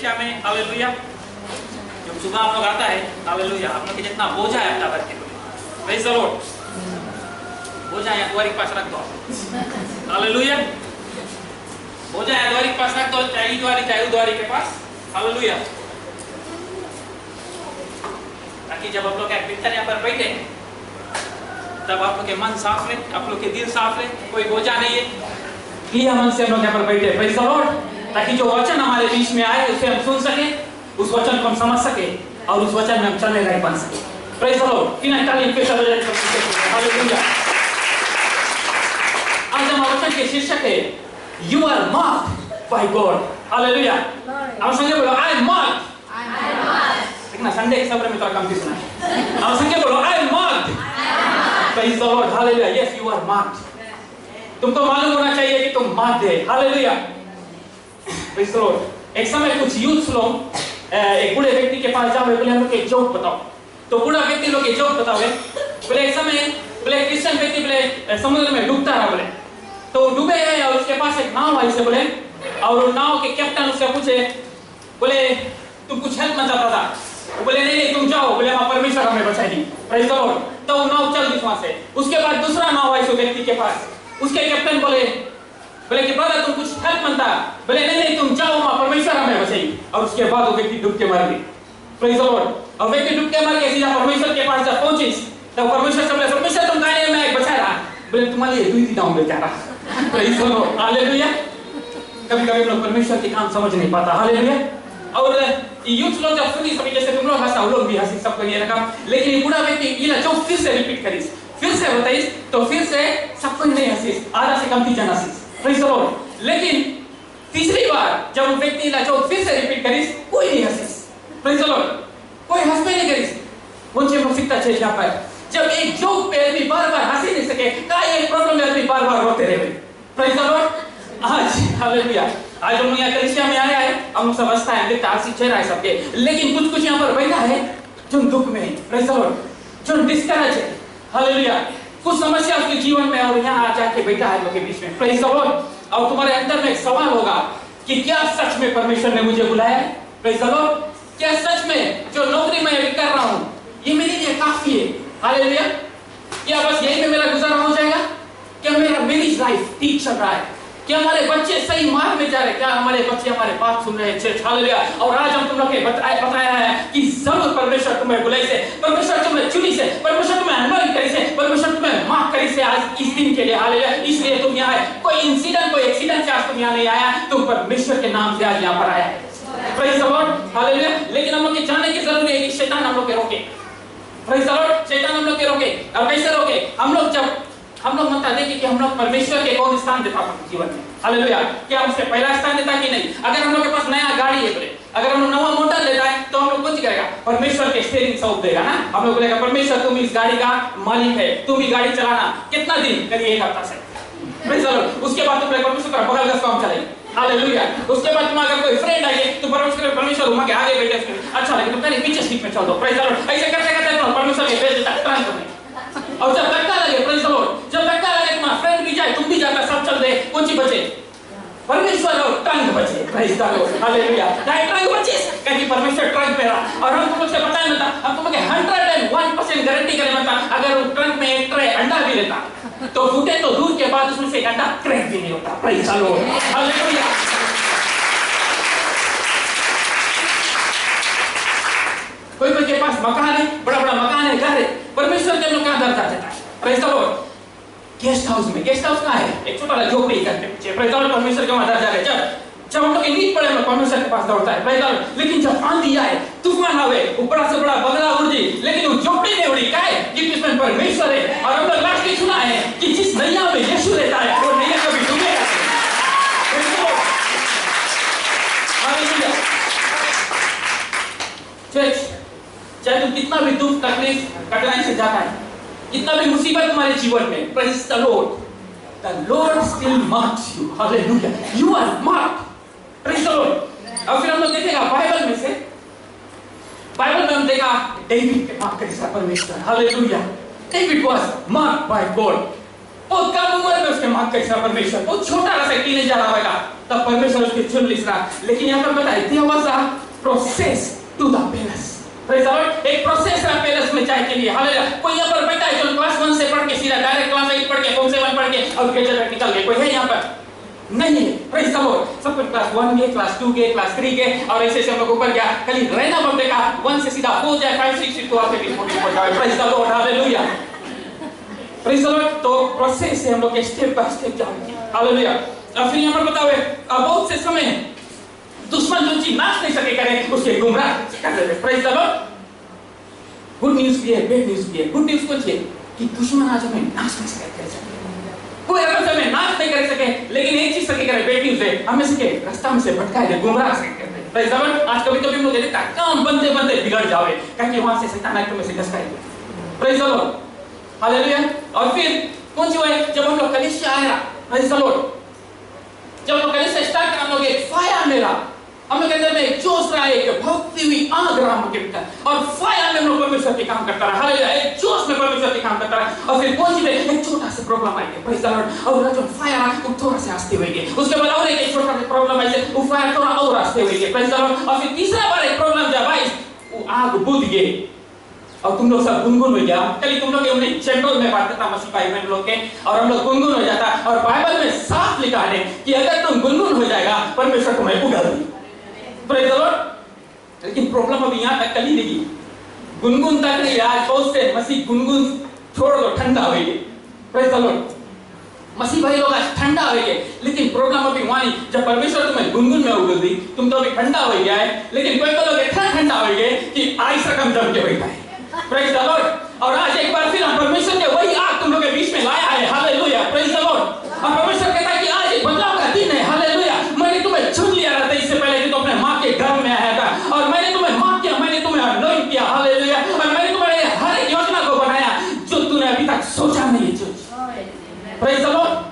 कलीसिया में, हालेलुया, जब सुबह आप लोग आता है, हालेलुया, आप लोग के जितना बोझा है अपना भर के, प्रेज़ द लॉर्ड, बोझा या द्वार के पास रख दो, हालेलुया, बोझा या द्वार के पास रख दो, चाहे द्वार के पास, हालेलुया, ताकि जब आप लोग कीर्तन यहाँ पर बैठे तब आप लोग के मन साफ रहे, आप लोग के दिल साफ रहे, कोई बोझा नहीं है, क्लियर मन से हम लोग यहाँ पर बैठे, प्रेज़ द लॉर्ड, ताकि जो वचन हमारे बीच में आए उसे हम सुन सके, उस वचन को हम समझ सके और उस वचन में हम चलने लायक बन सके, प्रेज़ द लॉर्ड। तीन ताली पे चल रहे हैं, हालेलुया। आज हमारा वचन के शीर्षक है you are marked by God, hallelujah. आप संगे बोलो आई एम मार्क्ड, देखना संडे के सब्र में तो कम सुना है, आप संगे बोलो I am marked, praise the Lord, hallelujah. Yes you are marked, तुमको मालूम होना चाहिए कि तुम मार्क्ड है, हालेलुया, प्रेज़ द लॉर्ड। एक समय कुछ यूथ लोग एक बूढ़े व्यक्ति के पास जाओ, बोले हम लोग एक जोक बताओ, तो बूढ़ा व्यक्ति लोग एक जोक बताओगे, बोले एक समय बोले क्रिश्चियन व्यक्ति बोले समुद्र में डूबता रहा, बोले तो डूबे है और उसके पास एक नाव आई से बोले, और नाव के कैप्टन उससे पूछे, बोले तुम कुछ हेल्प में चाहता था, बोले नहीं तुम जाओ, बोले हाँ परमेश्वर हमें बचाएगी, प्रेज़ द लॉर्ड। तो नाव चल दी वहां से, उसके बाद दूसरा नाव आई उस व्यक्ति के पास, उसके कैप्टन बोले कि ब्रदर तुम कुछ हेल्प मांगता, बोले नहीं तुम जाओ मां परमेश्वर हमें बचाएगी, और उसके बाद वो व्यक्ति डूब के मर गई, प्रेज़ द लॉर्ड। और व्यक्ति डूब के मर के सीधा परमेश्वर के पास जब पहुंची तब परमेश्वर से बोले परमेश्वर तुम कहां मैं बचा रहा, बोले तुम्हारे लिए दुई नाव बेचारा, प्रेज़ द लॉर्ड, हालेलुया। कभी-कभी लोग परमेश्वर के काम समझ नहीं पाता, हालेलुया। और यूथ लोग जब सुनी सभी जैसे तुम लोग हंसा, वो लोग भी हंसी, सबको ये लगा, लेकिन ये बूढ़ा व्यक्ति ये जो फिर से रिपीट करीस, फिर से बताइस, तो फिर से सबको नहीं हंसी, आधा से कम थी जन हंसी, प्रेज़ द लॉर्ड। लेकिन तीसरी बार जब वो व्यक्ति ला जो फिर से रिपीट करीस, कोई नहीं हंसी, प्रेज़ द लॉर्ड, कोई हंस पे नहीं करीस। मुझे हम सीखता चाहिए यहाँ पर, जब एक जोक पे आदमी बार-बार हंस ही नहीं सके, का एक प्रॉब्लम में आदमी बार-बार रोते रहे, प्रेज़ द लॉर्ड। आज हालेलुया, आज हम लोग यहाँ कलीसिया में आया है, हम लोग समझता है देखता हंसी चेहरा है सबके, लेकिन कुछ यहाँ पर बैठा है जो दुख में है, प्रेज़ द लॉर्ड, जो डिस्करेज है, हालेलुया, कुछ समस्या उसके जीवन में, और यहाँ आ जाके बैठा है लोग के बीच में, प्रेज़ द लॉर्ड। और तुम्हारे अंदर में एक सवाल होगा कि क्या सच में परमेश्वर ने मुझे बुलाया है, प्रेज़ द लॉर्ड, क्या सच में जो नौकरी मैं अभी कर रहा हूँ ये मेरे लिए काफी है, हालेलुया, क्या बस यही में मेरा गुजारा हो जाएगा, क्या मेरा मैरिज लाइफ ठीक चल रहा है, क्या हमारे बच्चे सही मार्ग में जा रहे हैं, क्या हमारे बच्चे हमारे बात सुन रहे हैं, हालेलुया। और आज हम तुम लोग के बताया है कि जरूर परमेश्वर तुम्हें बुलाई से, परमेश्वर तुम्हें चुनी से, परमेश्वर तुम्हें अनमोल करी से, परमेश्वर तुम्हें माफ करी से आज इस दिन के लिए, हालेलुया। इसलिए तुम यहाँ आए, कोई इंसिडेंट कोई एक्सीडेंट से आज तुम यहाँ नहीं आया, तुम परमेश्वर के नाम से आज यहाँ पर आया, प्रेज़ द लॉर्ड, हालेलुया। लेकिन हम लोग के जानने की जरूरत है कि शैतान हम लोग के रोके, प्रेज़ द लॉर्ड, शैतान हम लोग के रोके, और कैसे रोके, हम लोग मत देखिए कि हम लोग परमेश्वर के कौन स्थान देता अपने जीवन में, हालेलुया, क्या हम उससे पहला स्थान देता कि नहीं। अगर हम लोग के पास नया गाड़ी है बोले, अगर हम लोग नया मोटर लेता है तो हम लोग कुछ करेगा, परमेश्वर के स्टीयरिंग सौंप देगा ना, हम लोग बोलेगा परमेश्वर तुम इस गाड़ी का मालिक है, तुम ही गाड़ी चलाना, कितना दिन, करिए एक हफ्ता से, प्रेज़ द लॉर्ड। उसके बाद तुम परमेश्वर का बगल का काम चलेगी, हालेलुया। उसके बाद तुम अगर कोई फ्रेंड आए तो परमेश्वर घुमा के आगे बैठे, अच्छा लगे तो पहले पीछे सीट में चल दो, प्रेज़ द लॉर्ड। ऐसे करते करते परमेश्वर के भेज देता ट्रांसफर में, और जब धक्का लगे, प्रेज़ द लॉर्ड, जब धक्का लगे तुम्हारा फ्रेंड भी जाए, तुम भी जाता, सब चल दे, कौन सी बचे, परमेश्वर और ट्रंक बचे, praise the Lord, hallelujah. Trunk बचे, कहीं परमेश्वर ट्रंक पे रहा, और हम तुम लोग से बताए मत, हम तुम लोग 101% गारंटी करें मत, अगर उस ट्रंक में एक ट्रे अंडा भी रहता तो फूटे तो दूर के बाद उसमें से एक अंडा क्रैक भी नहीं होता, प्रेज़ द लॉर्ड, हालेलुया। कोई के पास मकान है, बड़ा बड़ा मकान है, घर है, परमेश्वर के लोग कहां दर्जा देता है, praise the Lord. Guest house में, गेस्ट हाउस कहां है, एक छोटा सा झोपड़ी घर के पीछे, प्रेज़ द लॉर्ड, परमेश्वर का दर्जा है। जब हम लोग की नींद पड़े हम परमेश्वर के पास दौड़ता है, प्रेज़ द लॉर्ड। लेकिन जब आंधी आए, तूफान आवे, ऊपर से बड़ा बगला उड़ी, लेकिन वो झोपड़ी नहीं उड़ी, क्या है कि इसमें परमेश्वर है। और हम लोग लास्ट में सुना है कि जिस नैया में यीशु रहता है वो नैया कभी डूबेगा नहीं, हालेलुया। चर्च, चाहे तुम कितना भी दुख तकलीफ कठिनाई से जाता है, कितना भी मुसीबत तुम्हारे जीवन में, praise the Lord still marks you, hallelujah, you are marked, praise the Lord. और फिर हम लोग देखेगा बाइबल में से, बाइबल में हम देखा डेविड के मार्क करेगा परमेश्वर, hallelujah. David was marked by God, बहुत कम उम्र में उसके मार्ग करिसरा परमेश्वर बहुत छोटा रहा टीनेजर आवेगा तब परमेश्वर उसके चुन लिसरा लेकिन यहाँ पर बताए there was a process to the palace praise the Lord एक प्रोसेस है पैलेस में जाने के लिए हालेलुया कोई यहाँ पर बैठा है जो क्लास 1 से पढ़ के सीधा डायरेक्ट क्लास 8 पढ़ के फॉर्म 7 पढ़ के और ग्रेजुएट तक निकल गए कोई है यहाँ पर नहीं प्रेज द लॉर्ड सब कुछ क्लास 1 के क्लास 2 के क्लास 3 के और ऐसे से हम लोग ऊपर गया खाली रहना पड़ेगा 1 से सीधा 4 जाए 5 6 7 तो आके भी पहुंच जाए praise the Lord hallelujah praise the Lord तो प्रोसेस से हम लोग स्टेप बाय स्टेप जाएंगे हालेलुया और फिर यहाँ पर बताओ बहुत से समय दुश्मन जो चीज नाच नहीं सके करे उसके गुमराह कर देते praise the Lord good news भी है बैड न्यूज़ भी है गुड न्यूज़ कुछ है कि दुश्मन आज हमें नाच नहीं सके कोई अगर हमें नाच नहीं कर सके लेकिन एक चीज सके करे बैड न्यूज़ है हमें सके रास्ता में से भटकाए दे गुमराह से करते हैं प्रेज द लॉर्ड आज कभी-कभी लोग देखते हैं काम बनते बनते बिगड़ जावे क्योंकि वहां से शैतान आके में से घस जाए प्रेज द लॉर्ड हालेलुया और फिर कौन सी हुआ जब हम लोग कलीसिया आया प्रेज द लॉर्ड जब हम लोग कलीसिया स्टार्ट कर हम लोग एक फायर मिला हम लोग के अंदर में एक जोश रहा है एक भक्ति हुई आग रहा हम के भीतर और फायर में हम लोग परमेश्वर के काम करता रहा हालेलुया एक जोश में परमेश्वर के काम करता रहा और फिर कौन सी एक छोटा सा problem I praise the Lord और जो फायर आ वो थोड़ा सा आस्ते हुए गए उसके बाद और एक छोटा सा प्रॉब्लम आई वो फायर थोड़ा और आस्ते हुए गए प्रेज द लॉर्ड और फिर तीसरा बार एक प्रॉब्लम जब आई वो आग बुझ गई और तुम लोग सब गुनगुन हो गया कल तुम लोग हमने चैप्टर में बात करता मसीह भाई बहन लोग के और हम लोग गुनगुन हो जाता और बाइबल में साफ लिखा है कि अगर तुम गुनगुन हो जाएगा परमेश्वर तुम्हें उगाड़ देगा प्रेज द लॉर्ड लेकिन प्रॉब्लम अभी यहाँ तक कली नहीं गुनगुन तक नहीं आज बहुत से मसीह गुनगुन छोड़ दो ठंडा हो गए प्रेज द लॉर्ड मसीह भाई लोग आज ठंडा हो गए लेकिन प्रॉब्लम अभी वहाँ नहीं जब परमेश्वर तुम्हें गुनगुन में उगल दी तुम तो अभी ठंडा हो गया है लेकिन कोई लोग इतना ठंडा हो गए कि आइस रकम जम के बैठा है प्रेज द लॉर्ड और आज एक बार फिर हम परमेश्वर के वही आग तुम लोग के बीच में लाया है हालेलुया प्रेज द लॉर्ड और परमेश्वर कहता है कि आज एक बदलाव का दिन है हालेलुया मैंने तुम्हें चुन लिया था इससे पहले कि तुम अपने मां के घर में आया था और मैंने तुम्हें माफ किया मैंने तुम्हें अनॉइंट किया हालेलुया और मैंने तुम्हारे हर एक योजना को बनाया जो तूने अभी तक सोचा नहीं है प्रेज द लॉर्ड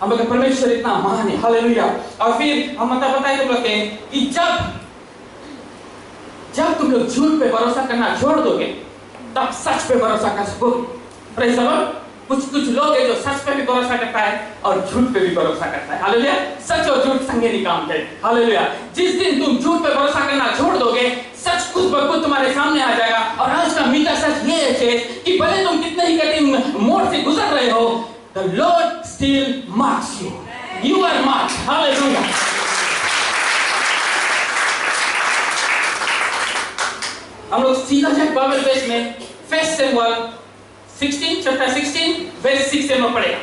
हम लोग परमेश्वर इतना महान है हालेलुया और फिर हम बताए तुम लोग कि जब तुम लोग झूठ पे भरोसा करना छोड़ दोगे तब सच पे भरोसा कर सकोगे प्रेज द लॉर्ड कुछ लोग हैं जो सच पे भी भरोसा करता है और झूठ पे भी भरोसा करता है हालेलुया सच और झूठ संगे नहीं काम करे हालेलुया जिस दिन तुम झूठ पे भरोसा करना छोड़ दोगे सच खुद ब खुद तुम्हारे सामने आ जाएगा और आज का मीठा सच ये है कि भले तुम कितने ही कठिन मोड़ से गुजर रहे हो the Lord still marks you are marked hallelujah हम लोग सीधा जाए बाइबल पेज में फर्स्ट सैमुएल 16 चैप्टर 16 वर्स 6 से हम पढ़ेगा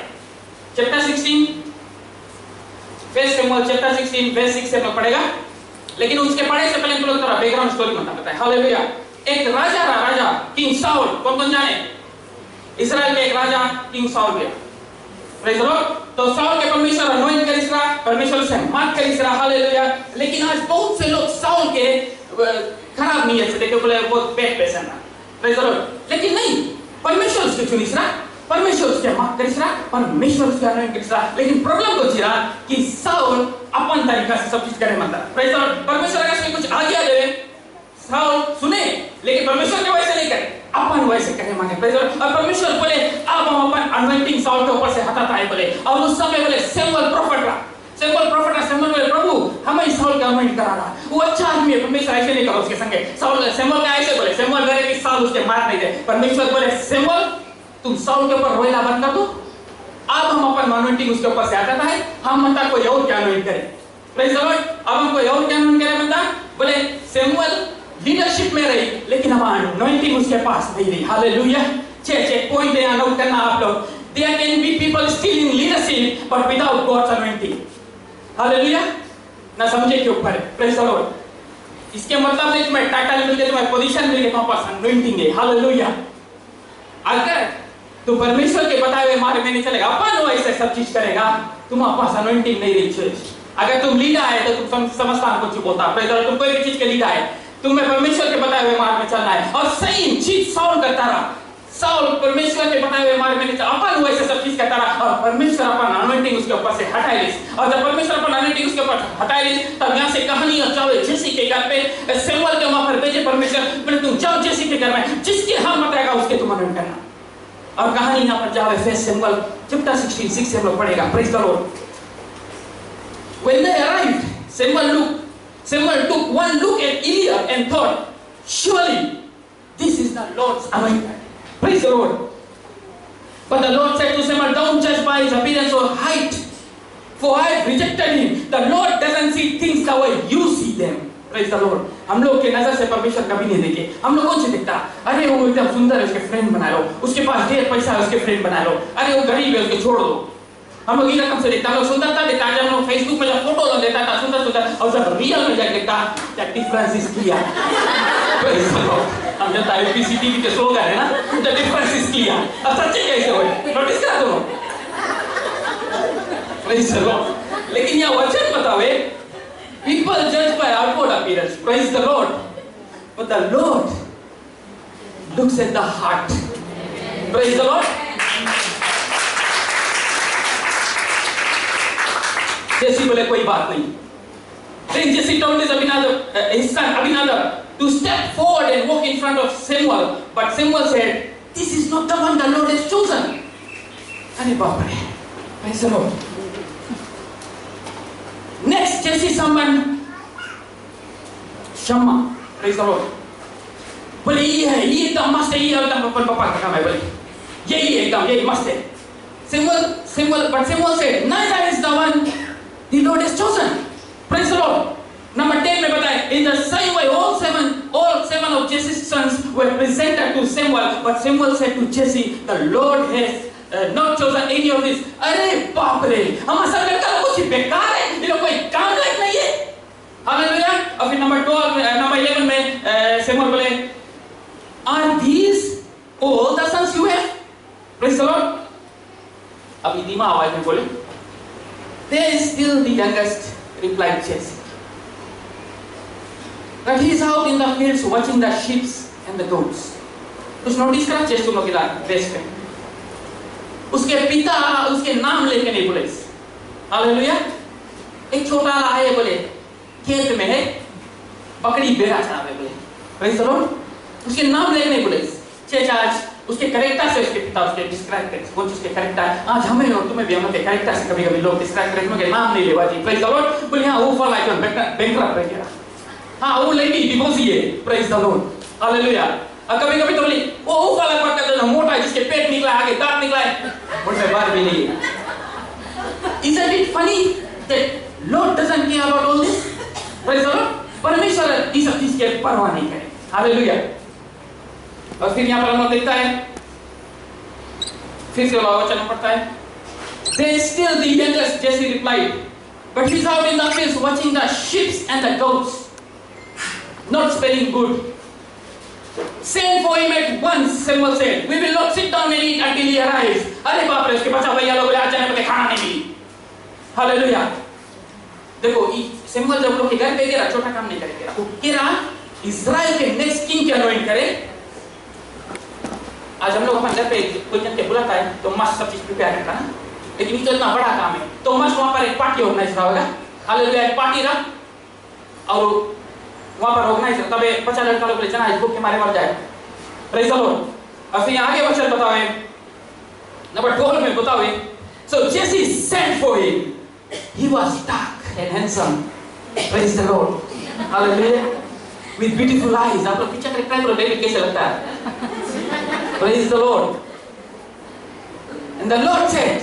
chapter 16 first Samuel chapter 16 verse 6 से हम पढ़ेगा लेकिन उसके पढ़ने से पहले तुम लोग थोड़ा बैकग्राउंड स्टोरी बताता है हालेलुया एक राजा किंग साउल कौन जाने इस्राएल के एक राजा किंग साउल गया प्रेज द लॉर्ड तो साउल के परमेश्वर अनॉइंट करिसरा परमेश्वर से माफ करिसरा हालेलुया लेकिन आज बहुत से लोग साउल के खराब नीयत से देखे बोले बहुत बैड पर्सन है प्रेज द लॉर्ड लेकिन नहीं परमेश्वर उसके चुनिसरा परमेश्वर उसके माफ करिसरा परमेश्वर उसके अनॉइंट करिसरा लेकिन प्रॉब्लम को जीरा कि साउल अपन तरीका से सब चीज करे मतलब प्रेज द लॉर्ड परमेश्वर अगर कोई कुछ आज्ञा दे साउल सुने लेकिन परमेश्वर के वैसे नहीं करे अपन वैसे करे माने प्रेज द लॉर्ड और परमेश्वर बोले अब हम अपन अनॉइंटिंग साउल के ऊपर से हटाता है बोले और उस समय बोले सैमुएल प्रोफेट बोले प्रभु हमें साउल का अनॉइंट करा रहा वो अच्छा आदमी है परमेश्वर ऐसे नहीं करो उसके संगे साउल सैमुएल का ऐसे बोले सैमुएल करे कि साउल उसके मार नहीं दे परमेश्वर बोले सैमुएल तुम साउल के ऊपर रोइला बंद कर दो अब हम अपन अनॉइंटिंग उसके ऊपर से आता है हम मनता कोई और क्या अनॉइंट करे प्रेज द लॉर्ड अब हम कोई और क्या अनॉइंट करे बंदा बोले सैमुएल लीडरशिप में रही लेकिन अब अनॉइंटिंग उसके पास नहीं रही हालेलुया छह पॉइंट है नोट करना आप लोग there can be people still in leadership but without God's anointing hallelujah ना समझे के ऊपर प्रेज द लॉर्ड इसके मतलब नहीं तुम्हें टाइटल मिल गया तुम्हें पोजीशन मिल गया तुम्हारे पास अनॉइंटिंग है हालेलुया अगर तू परमेश्वर के बताए हुए मार्ग में नहीं चलेगा अपन वैसे सब चीज करेगा तुम्हारे पास अनॉइंटिंग नहीं रही चर्च अगर तुम लीडर है तो तुम समझता कुछ बोलता प्रेज द लॉर्ड तुम कोई भी चीज के लीडर है तुम्हें परमेश्वर के बताए हुए मार्ग में चलना है और सही चीज साउल करता रहा साउल परमेश्वर के बताए हुए मार्ग में नहीं चला अपन वैसे सब चीज करता रहा और परमेश्वर अपन अनॉइंटिंग उसके ऊपर से हटाई ली और जब परमेश्वर अपन अनॉइंटिंग उसके ऊपर हटाई ली तब यहाँ से कहानी और जाओ जेसी के घर पे सैमुएल के वहां पर भेजे परमेश्वर बोले तुम जाओ जेसी के घर में जिसके हाथ मत रहेगा उसके तुम अनॉइंट करना और कहानी यहाँ पर जाओ फर्स्ट सैमुअल चैप्टर 16 से हम लोग पढ़ेगा। Praise the Lord. When they arrived, Samuel took one look at Eliab and thought, surely this is the Lord's anointed. Praise the Lord. But the Lord said to Samuel, don't judge by his appearance or height, for I have rejected him. The Lord doesn't see things the way you see them. Praise the Lord. हम लोग के नजर से परमेश्वर कभी नहीं देखे। हम लोग कौन से देखता? अरे वो एकदम सुंदर है, उसके फ्रेंड बना लो। उसके पास ढेर पैसा है, उसके फ्रेंड बना लो। अरे वो गरीब है, उसको छोड़ दो। हम लोग ये रकम से देखता, हम लोग सुंदरता देखता। जब हम लोग फेसबुक में जब फोटो लेता था सुंदर सुंदर, और जब रियल में जाके देखता, क्या डिफरेंस इज क्लियर। हम जनता यूपीसी टीवी के स्लोगन है ना, द डिफरेंस इज क्लियर। अब सच्चे कैसे हो? नोटिस करा दो। Praise the Lord. लेकिन यह वचन बतावे, people judge by outward appearance. Praise the Lord. But the Lord looks at the heart. Praise the Lord. जैसी बोले कोई बात नहीं। Then Jesse told his son Abinadab to step forward and walk in front of Samuel. But Samuel said, "This is not the one the Lord has chosen." अरे बाप रे। Praise the Lord. Next, Jesse summoned Shammah. Praise the Lord. बोले ये है, ये एकदम मस्त है, ये एकदम अपन पापा का काम है बोले, यही एकदम यही मस्त है। But Samuel said, neither is the one the Lord has chosen. Praise the Lord. Number 10 में बताए, in the same way all seven of Jesse's sons were presented to Samuel, but Samuel said to Jesse, the Lord has not chosen any of this. अरे बाप रे, हमारा सब लड़का लोग कुछ बेकार है, ये लोग कोई काम लायक नहीं है। हालेलुया। और फिर नंबर 11 में Samuel बोले, are these all the sons you have? Praise the Lord. अभी धीमा आवाज में बोले, there is still the youngest, replied Jesse. But he is out in the fields watching the sheep and the goats. कुछ notice करा chest तुम लोग इधर बेस पे। उसके पिता उसके नाम लेके नहीं बोले। हालेलुया। एक छोटा ला है बोले, खेत में है, बकरी बेड़ा चरावे बोले। Praise the Lord. उसके नाम लेके नहीं बोले। आज उसके कैरेक्टर से उसके पिता उसके डिस्क्राइब करते हैं। कौन उसके कैरेक्टर आज हमें और तुम्हें भी हम के कैरेक्टर से कभी-कभी लोग डिस्क्राइब करते हैं कि नाम नहीं लेवा जी। Praise the Lord. बोले हां वो फॉर लाइक बैंकरप्ट रह गया। हां वो लेडी डिवोर्सी है। Praise the Lord. हालेलुया। कभी-कभी तो बोली वो वाला पक्का तो मोटा है जिसके पेट निकला आगे दांत निकला है, मुझसे बात भी नहीं है। Isn't it funny that Lord doesn't care about all this? Praise the Lord. परमेश्वर इस सब चीज की परवाह नहीं करे। हालेलुया। और फिर यहाँ पर हम लोग देखता है, फिर से वचन पढ़ता है, They still the youngest, Jesse replied, but he's out in the fields watching the sheep and the goats, not spelling good. Send for him at once, Samuel said. We will not sit down and eat until he arrives. अरे बाप रे, उसके बच्चा भैया लोग आज जाने पे खाना नहीं मिली। हालेलुया। देखो सैमुअल जब लोग के घर पे गया, छोटा काम नहीं करेगा। वो केरा इज़राइल के नेक्स्ट किंग के अनॉइंट करे। आज हम लोग अपने घर पे कोई जन के बुलाता है तो मस्त सब चीज प्रिपेयर करता है, लेकिन ये तो इतना बड़ा काम है तो मस्त वहाँ पर एक पार्टी ऑर्गेनाइज होगा। हालेलुया। एक पार्टी रहा और वहाँ पर ऑर्गेनाइज तबे 50 लड़का लोग ले जाना है, भूख के मारे मर जाए। Praise the Lord. और फिर आगे वचन बताओ नंबर 12 में बताओ, so Jesse sent for him. He was dark and handsome. Praise the Lord. Hallelujah. With beautiful eyes. आप लोग पीछे ट्राई करो डेविड कैसे लगता है। Praise the Lord. And the Lord said,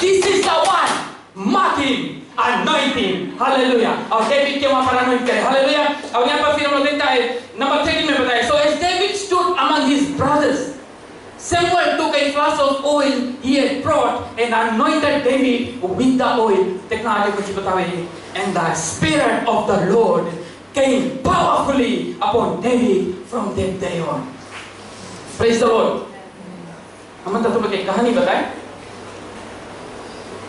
this is the one, mark him, anoint him. Hallelujah. और David के वहाँ पर anoint करे। Hallelujah. और यहाँ पर फिर हम लोग देखता है नंबर 13 में बताया, so as David stood among his brothers, Samuel took a flask of oil he had brought and anointed David with the oil. देखना आगे कुछ बतावे, and the spirit of the Lord came powerfully upon David from that day on. Praise the Lord. हम तो तुम लोग एक कहानी बताए,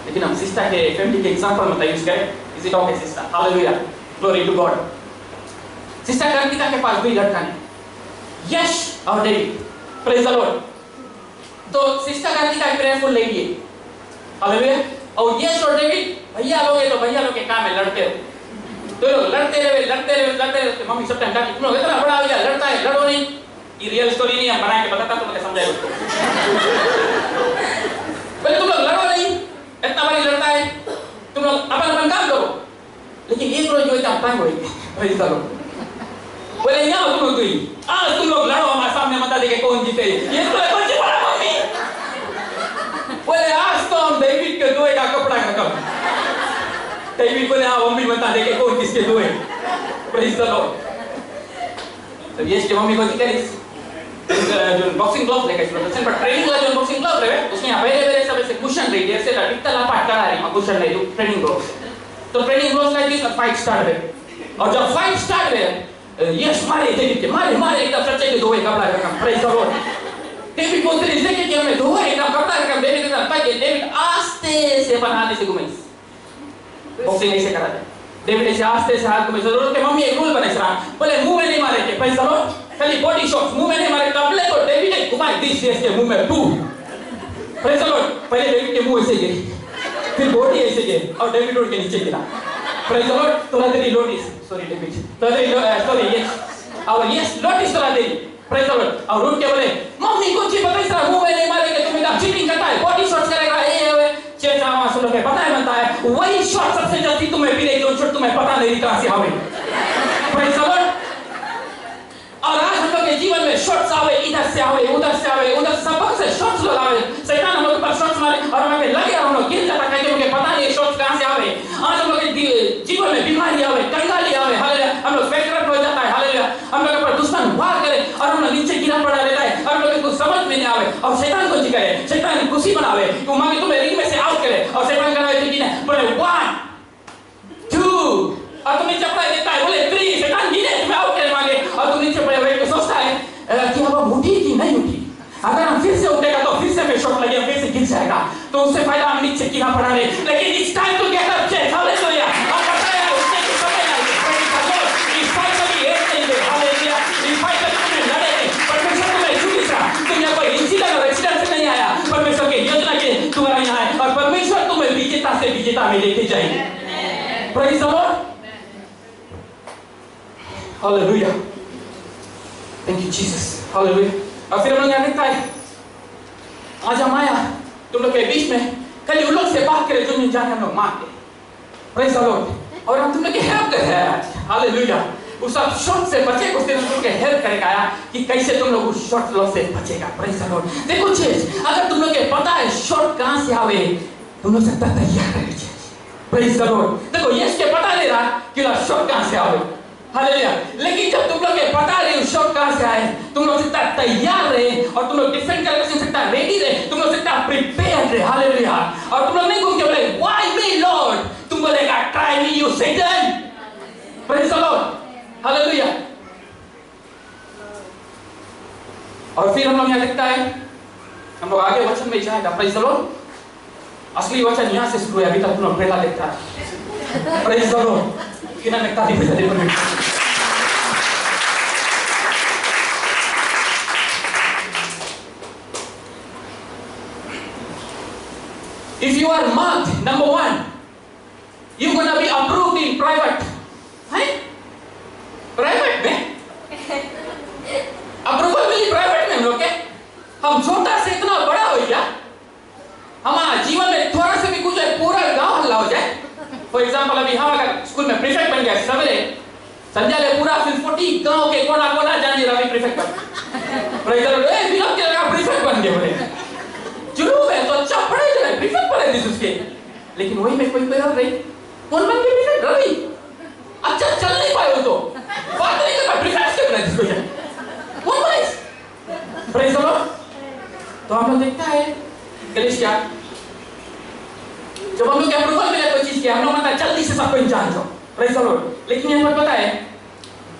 लेकिन हम सिस्टर के फैमिली के एग्जांपल में यूज करें। Is it okay sister? Hallelujah. Glory to God. Sister Kartika के पास भी लड़का नहीं, यश और डेविड। Praise the Lord. तो सिस्टर कार्तिका एक प्रेयरफुल लेडी है। हालेलुया। और यश और डेविड भैया लोग हैं, तो भैया लोग के काम है लड़ते हो। तो लोग लड़ते रहे, मम्मी सब टाइम डांटी, तुम लोग इतना बड़ा हो गया लड़ता है, लड़ो नहीं। ये रियल स्टोरी नहीं है, बना के बताता तो मुझे समझाएगा। बोले तुम लोग लड़ो नहीं, इतना बड़ी लड़ता है, तुम लोग अपन काम करो। लेकिन एक रोज जो इतना टाइम हुई प्रेज़ द लॉर्ड, बोले यहाँ तुम लोग आज तुम लोग लड़ो हमारे सामने, बता देंगे कौन जीते। ये तो कौन सी बड़ा मम्मी, बोले आज तो हम डेविड के धोए का कपड़ा का कम। डेविड बोले हाँ मम्मी बता देंगे कौन किसके धोए। Praise the Lord. तो ये इसकी मम्मी को दिखाई जो बॉक्सिंग ग्लव्स लेके चलो, पर ट्रेनिंग वाला जो बॉक्सिंग ग्लव्स रहे उसमें पहले सब ऐसे कुशन रही जैसे इतना लंबा कड़ा रही कुशन नहीं, जो ट्रेनिंग ग्लव्स। तो training gloves like this, fight start हुए। और जब फाइट स्टार्ट हुए, यस मारे डेविड के, मारे मारे एकदम सच्चे के धोए कपड़ा का कम। Praise the Lord. डेविड बोलते हैं कि हमें धोए एकदम कपड़ा का कम। डेविड का ताकि डेविड आस्ते से बनाने से घुमाई, बॉक्सिंग ऐसे करा जाए। डेविड ऐसे आस्ते से हाथ घुमाई। जरूरत के मम्मी एक रूल बनाई सरा, बोले मुंह में नहीं मारे के। Praise the Lord. खाली बॉडी शॉट्स, मुंह में नहीं मारे। तबले तो डेविड ने घुमाई दिस के मुंह में टू। Praise the Lord. पहले डेविड के मुंह ऐसे गिरी, फिर बॉडी ऐसे गिरी और डेविड उड़ के नीचे गिरा। Praise the Lord. थोड़ा देरी लोटिस, सॉरी डेविड, थोड़ा देरी सॉरी यस और यस लोटिस थोड़ा देरी। Praise the Lord. और उठ के बोले मम्मी कुछ ही बताई सरा, मुंह में नहीं मारे के, तुम इधर चीटिंग करता है, बॉडी शॉट्स करेगा ये चेचा वहां सुन के पता है बनता है, वही शॉट सबसे जल्दी तुम्हें भी जो शॉट तुम्हें पता नहीं कहां से आवे। Praise the Lord. और आज हम लोग के जीवन में शॉट्स आवे, इधर से आवे, उधर से आवे, उधर सब से शॉट्स लोग आवे। शैतान हम लोग पर शॉट्स मारे और हमें लगे और हम लोग गिर जाता है कि मुझे पता नहीं शॉट्स कहां से आवे। आज हम लोग के जीवन में बीमारी आवे, कंगाली आवे, हालेलुया, हम लोग बैंकरप्ट हो जाता है, हालेलुया, हम लोग पर दुश्मन वार करे और हम लोग नीचे गिरा पड़ा रहता है और हम लोग को समझ में नहीं आवे। और शैतान को जिकाए, शैतान खुशी बनावे, वो मांगे तुम्हें रिंग में से आउट करे और शैतान करावे कि नहीं, बोले 1 2 और तुम्हें चपड़ा देता है, बोले 3, शैतान गिरे तुम्हें आउट करे मांगे और तुम नीचे पड़े हुए सोचता है कि अब हम उठी कि नहीं उठी। अगर हम फिर से उठेगा तो फिर से हमें शॉट लगे, फिर से गिर जाएगा, तो उससे फायदा हम नीचे गिरा पड़ा रहे। लेकिन it's time to get up check, hallelujah. और पता है उससे कुछ समय नहीं, इस फाइट कभी एक नहीं है, हालेलुया। इस फाइट में तुम्हें लड़े, परमेश्वर तुम्हें छुट्टी सा, तुम्हें कोई इंसिडेंट और एक्सीडेंट से नहीं आया, परमेश्वर की योजना के तुम्हारे यहाँ है और परमेश्वर तुम्हें विजेता से विजेता में लेके जाएंगे। Praise the Lord. Hallelujah, thank you Jesus, hallelujah. और फिर हम लोग यहाँ देखता है आज हम आया तुम लोग के बीच में, कल उन लोग से बात करें जो नहीं जाने हम लोग मारते। Praise the Lord. और हम तुम लोग की हेल्प कर रहे हैं, हालेलुया। उस सब शॉट से बचे कुछ दिन तुम लोग के हेल्प करेगा कि कैसे तुम लोग उस शॉट लॉस से बचेगा। Praise the Lord. देखो चीज, अगर तुम लोग के पता है शॉट कहां से आवे, तुम लोग से तैयार रहना चाहिए। Praise the Lord. देखो ये इसके पता नहीं रहा कि शॉट कहां से आवे, हालेलुया। लेकिन जब तुम लोग के पता रहे उस शॉट कहां से आए, तुम लोग जितना तैयार रहे और तुम लोग डिफेंड करने से जितना रेडी रहे, तुम लोग जितना प्रिपेयर्ड रहे, हालेलुया। और तुम लोग नहीं घूम के बोले व्हाई मी लॉर्ड, तुम बोलेगा try me you Satan. Praise the Lord, hallelujah. और फिर हम लोग यहाँ देखता है, हम लोग आगे वचन में जाएगा। Praise the Lord. असली वचन यहाँ से शुरू है, अभी तक तुम लोग पहला देखता है। Praise the Lord. कितना लगता है if you are marked, number 1, you're gonna be approved in private. है? प्राइवेट में अप्रूवल मिली प्राइवेट में हम लोग के। हम छोटा से इतना बड़ा हो गया, हमारा जीवन में थोड़ा सा भी कुछ है पूरा गांव हल्ला हो जाए। फॉर एग्जांपल अभी हम अगर स्कूल में प्रीफेक्ट बन गया सवेरे संध्या ले पूरा 50 गांव के कोना कोना जान रवि प्रीफेक्ट बन। Praise the Lord. ए विनोद के लगा प्रीफेक्ट बन गए बोले जुलूम है तो अच्छा पढ़े चले प्रीफेक्ट पढ़े दिस उसके। लेकिन वही में कोई और रही कौन बन के प्रीफेक्ट रवि, अच्छा चल नहीं पाए वो तो बात नहीं कर पाए प्रीफेक्ट के बना जिसको कौन बने। Praise the Lord. तो हम लोग देखता है गलीशिया जब हम लोग अप्रूवल मिला कोई चीज के, हम लोग मतलब जल्दी से सबको जान जाओ। Praise the Lord. लेकिन यहाँ पर पता है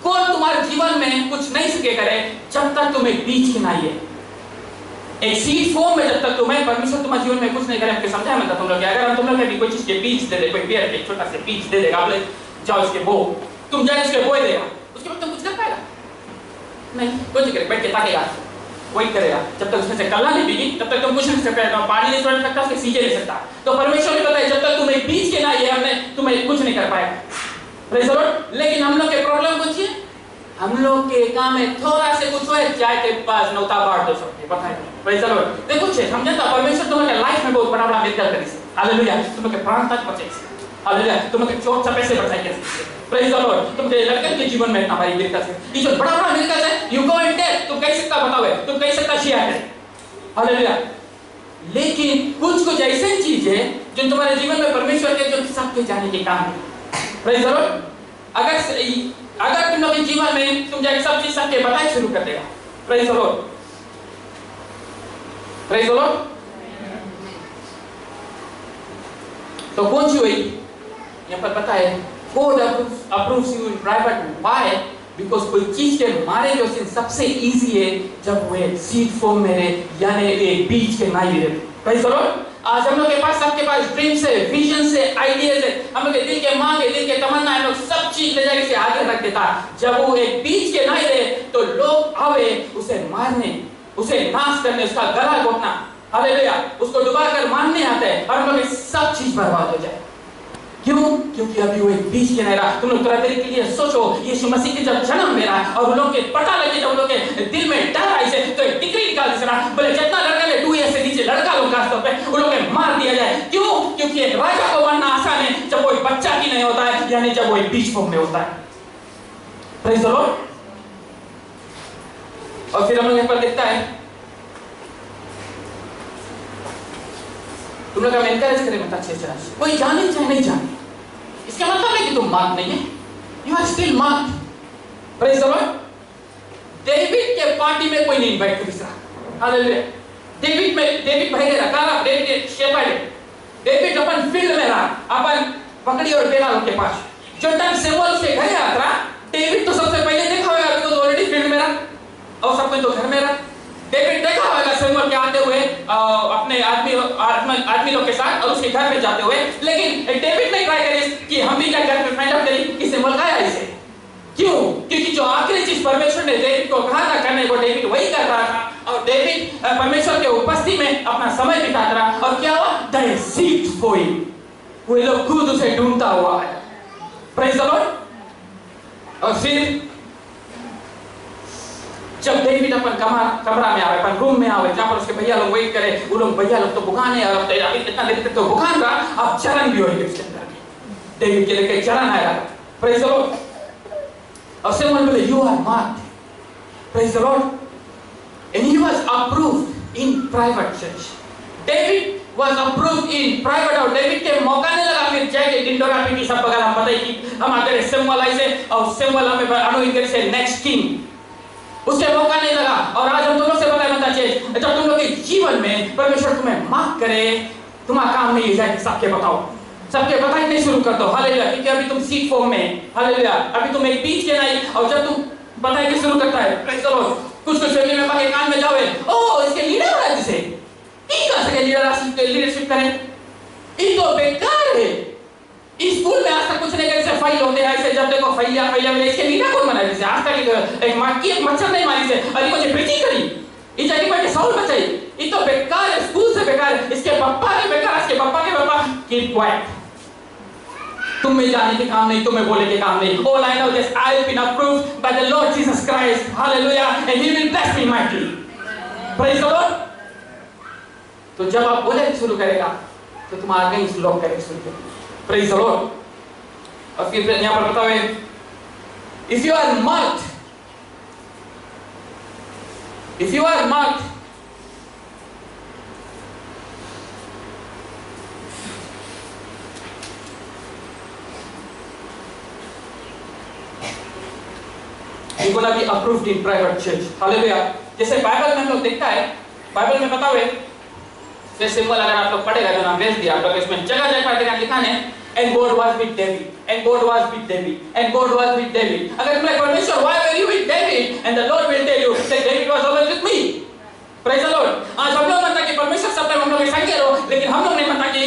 कौन तुम्हारे जीवन में कुछ नहीं सीखे करे जब तक तुम्हें बीज के ना आइए। एक सीड फॉर्म में जब तक तुम्हें परमेश्वर तुम्हारे जीवन में कुछ नहीं करे, हमको समझाया मतलब तुम लोग अगर हम तुम लोग भी कोई चीज के बीज दे दे, कोई पेड़ के छोटा सा बीज दे देगा, बोले जाओ इसके बो, तुम जाए इसके बोए देगा, उसके बाद तुम कुछ कर पाएगा नहीं, कुछ नहीं करेगा, बैठ के ताकेगा, वही करेगा। जब तक उसमें से कलना नहीं बिगी तब तक तुम कुछ नहीं कर पाएगा, पानी नहीं छोड़ सकता, उसके सींचे नहीं सकता। तो परमेश्वर ने बताया जब तक तुम्हें बीज के ना ये हमने तुम्हें कुछ नहीं कर पाएगा। Praise the Lord. लेकिन हम लोग के प्रॉब्लम कुछ है हम लोग के काम में थोड़ा से कुछ हुए जाए के पास नौता बाढ़ दो सबके पता है प्रेज द लॉर्ड देखो छे हम जानता परमेश्वर तुम्हारे लाइफ में बहुत बड़ा मिराकल करी से हालेलुया तुम्हारे प्राण तक बचाई से हालेलुया तुम्हारे चोट चपे से बचाई के प्रेज द लॉर्ड तुम्हारे लड़के के जीवन में इतना भारी मिराकल है ये जो बड़ा मिराकल है यू गो एंड टेल तुम कह सकता बताओ तुम कह सकता शेयर है हालेलुया लेकिन कुछ ऐसी चीज है जो तुम्हारे जीवन में परमेश्वर के जो सबके जाने के काम है प्रेज द लॉर्ड अगर तुम लोग जीवन में तुम जाके सब चीज सबके बताए शुरू कर देगा praise the Lord praise the Lord तो कौन सी हुई यहाँ पर पता है God approves you in private why because कोई चीज के मारे जो सबसे इजी है जब वो सीड फॉर्म में है यानी एक बीज के नाई है प्रेज द लॉर्ड आज हम लोग के पास सबके पास ड्रीम्स है विजन से आइडियाज है हम लोग के दिल के मांगे दिल के तमन्ना हम लोग सब चीज ले जाके से आगे रख देता जब वो एक बीज के नाई रहे तो लोग आवे उसे मारने उसे नाश करने उसका गला घोटना हालेलुया उसको डुबाकर मारने आते हैं और हम लोग सब चीज बर्बाद हो जाए क्यों क्योंकि अभी वो एक बीज के नहीं रहा तुम लोग थोड़ा देर के लिए सोचो यीशु मसीह के जब जन्म ले रहा है और उन लोग के पता लगे जब उन लोग के दिल में डर आई से तो एक डिग्री निकाल दे रहा बोले जितना लड़का ले 2 ईयर से नीचे लड़का लोग खास तौर पे उन लोग के मार दिया जाए क्यों क्योंकि एक राजा को मारना आसान है जब वो एक बच्चा की नहीं होता है यानी जब वो एक बीज फॉर्म में होता है प्रेज द लॉर्ड और फिर हम लोग यहाँ पर देखता है तुम लोग हमें एनकरेज करें मत अच्छे से कोई जाने चाहे नहीं जाने इसका मतलब है कि तुम मार्क नहीं है you are still mark praise the Lord David के पार्टी में कोई नहीं इनवाइट कर रहा हालेलुया डेविड भाई रहा काला डेविड शेफर्ड डेविड अपन फील्ड में रहा अपन पकड़ी और बेला उनके पास जो टाइम सेमुएल से घर आता रहा डेविड तो सबसे पहले देखा होगा अभी तो ऑलरेडी फील्ड में रहा और सब कोई तो घर में रहा डेविड देखा होगा सेमुएल के आते हुए अपने आदमी लोग के साथ और उसके घर में जाते हुए लेकिन डेविड ने ट्राई करी कि हम भी क्या घर में फाइंड आउट करें कि सेमुएल गया इसे क्यों क्योंकि जो आखिरी चीज परमेश्वर ने डेविड को कहा था करने को डेविड वही कर रहा था और डेविड परमेश्वर के उपस्थिति में अपना समय बिताता रहा और क्या हुआ दे सीक्ड फॉर हिम वो लोग खुद उसे ढूंढता हुआ है प्रेज द लॉर्ड और फिर जब डेविड अपन कमरा में आवे अपन रूम में आवे जहां पर उसके भैया लोग वेट करे वो लोग भैया लोग तो बुखाने और अभी इतना देर तक तो बुखान रहा अब चरण भी हो गई उसके अंदर डेविड के लिए चरण आया प्रेज द लॉर्ड और सेमुएल बोले you are marked praise the Lord and he was approved in private church David was approved in private और डेविड के मौका नहीं लगा फिर जाके डिंडोरा पीटी सब बगल हम बताइए कि हम आकर सेमुएल आई से और सेमुएल हमें अनोइंट करे से नेक्स्ट किंग उसके मौका नहीं लगा और आज हम दोनों से बताया बनता चाहिए जब तुम लोग के जीवन में परमेश्वर तुम्हें माफ करे तुम्हारा काम नहीं है कि सबके बताओ सबके बताई नहीं शुरू कर दो हालेलुया क्योंकि अभी तुम सीड फॉर्म में हालेलुया अभी तुम एक बीज के नहीं और जब तुम बताई के शुरू करता है प्रेज द लॉर्ड कुछ फैमिली में के कान में जाओगे ओ इसके लीडर हो रहा है जिसे ये कहां से लीडरशिप करें ये तो बेकार है इस स्कूल में आज तक कुछ नहीं करे से फाइल होते हैं ऐसे जब देखो फाइल में इसके लीडर कौन बना जैसे आज तक एक मक्खी एक मच्छर नहीं मारी से अली को प्रीचिंग करी ये जाके बैठे साउल बचाई ये तो बेकार है स्कूल से बेकार है इसके पापा के बेकार इसके पापा के पापा कीप क्वाइट तुम्हें जाने के काम नहीं तुम्हें बोले के काम नहीं all I know is I have been approved by the Lord Jesus Christ hallelujah and he will bless me mightily praise the Lord तो जब आप बोले शुरू करेगा तो तुम आगे इस लोग करेंगे शुरू करेंगे praise the Lord और फिर यहाँ पर बताओ if you are marked you're gonna be approved in private church hallelujah जैसे बाइबल में हम लोग देखता है बाइबल में बताओ जैसे सिंबल अगर आप लोग पढ़ेगा जो नाम भेज दिया आप लोग इसमें जगह जगह लिखा है and God was with David and God was with David and God was with David अगर तुम परमेश्वर why were you with David and the Lord will tell you that David was always with me praise the Lord आज हम लोग मानता कि परमेश्वर सब टाइम हम लोग के संग रहो लेकिन हम लोग नहीं मानता कि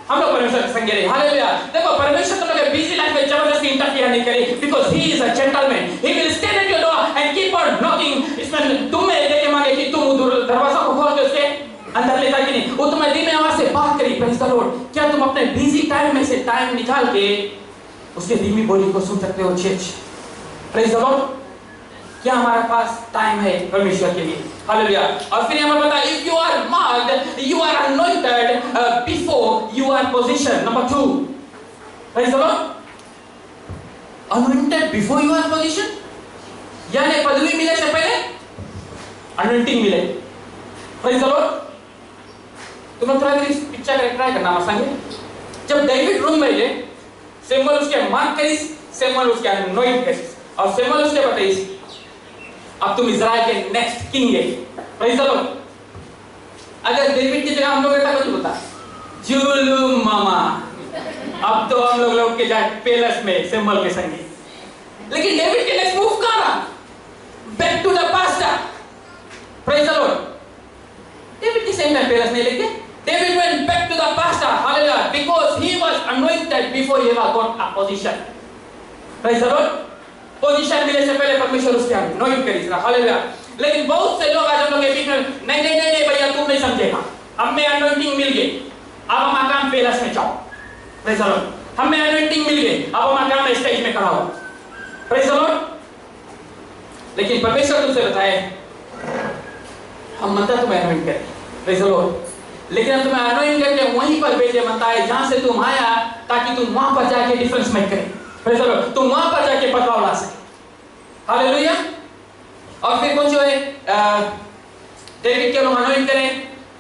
हम लोग परमेश्वर के संग रहे हालेलुया देखो परमेश्वर तुम लोग के बिजी लाइफ में जबरदस्ती इंटरफियर नहीं करे because he is a gentleman he will stand at your door and keep on knocking इसमें तुम्हें देके मांगे कि तुम दरवाजा को खोल के उसके अंदर ले जाके नहीं वो तुम्हें धीमे आवाज से बात करी प्रेज द लॉर्ड क्या तुम अपने बिजी टाइम में से टाइम निकाल के उसके धीमी बोली को सुन सकते हो चर्च प्रेज द लॉर्ड क्या हमारे पास टाइम है परमेश्वर के लिए? हालेलुया। और फिर यहाँ पर बताया if you are marked, you are anointed before you are positioned. Number 2. Praise the Lord. Anointed before you are positioned. यानी पदवी मिले से पहले anointing मिले. Praise the Lord. तुम लोग थोड़ा इस पिक्चर का ट्राई करना मसांगे. जब डेविड रूम में ये सैमुअल उसके मार्क करीस, सैमुअल उसके anoint करीस, और सैमुअल उसके बताइस अब तुम इज़राइल के नेक्स्ट किंग है। Praise the Lord. अगर डेविड की जगह हम लोग ऐसा कुछ बोलता जुलूम मामा, अब तो हम लोग के जाए पैलेस में सैमुअल के संगे। लेकिन डेविड के नेक्स्ट मूव कहाँ रहा? Back to the pastor. Praise the Lord. David के सेम में पैलेस नहीं लेके David went back to the pastor, hallelujah, because he was anointed before he ever got a position. Praise the Lord. Position मिलने से पहले परमेश्वर उसके anoint करी था, hallelujah. लेकिन बहुत से लोग आज हम लोग के बीच में नहीं भैया तुम नहीं समझेगा, हमें anointing मिल गई, अब हम काम पैलेस में जाओ, praise the Lord. हमें anointing मिल गई, अब हम काम स्टेज में खड़ा हो, praise the Lord. लेकिन परमेश्वर तुमसे बताए, हम मनता तुम्हें anoint करें, praise the Lord. लेकिन हम तुम्हें anoint करके वहीं पर भेजे मनता है जहां से तुम आया, ताकि तुम वहां पर जाके डिफरेंस मेक करें, praise the Lord. तुम वहां पर जाके बदलाव ला सके, हालेलुया. और फिर कौन जो है डेविड के लोग anoint करें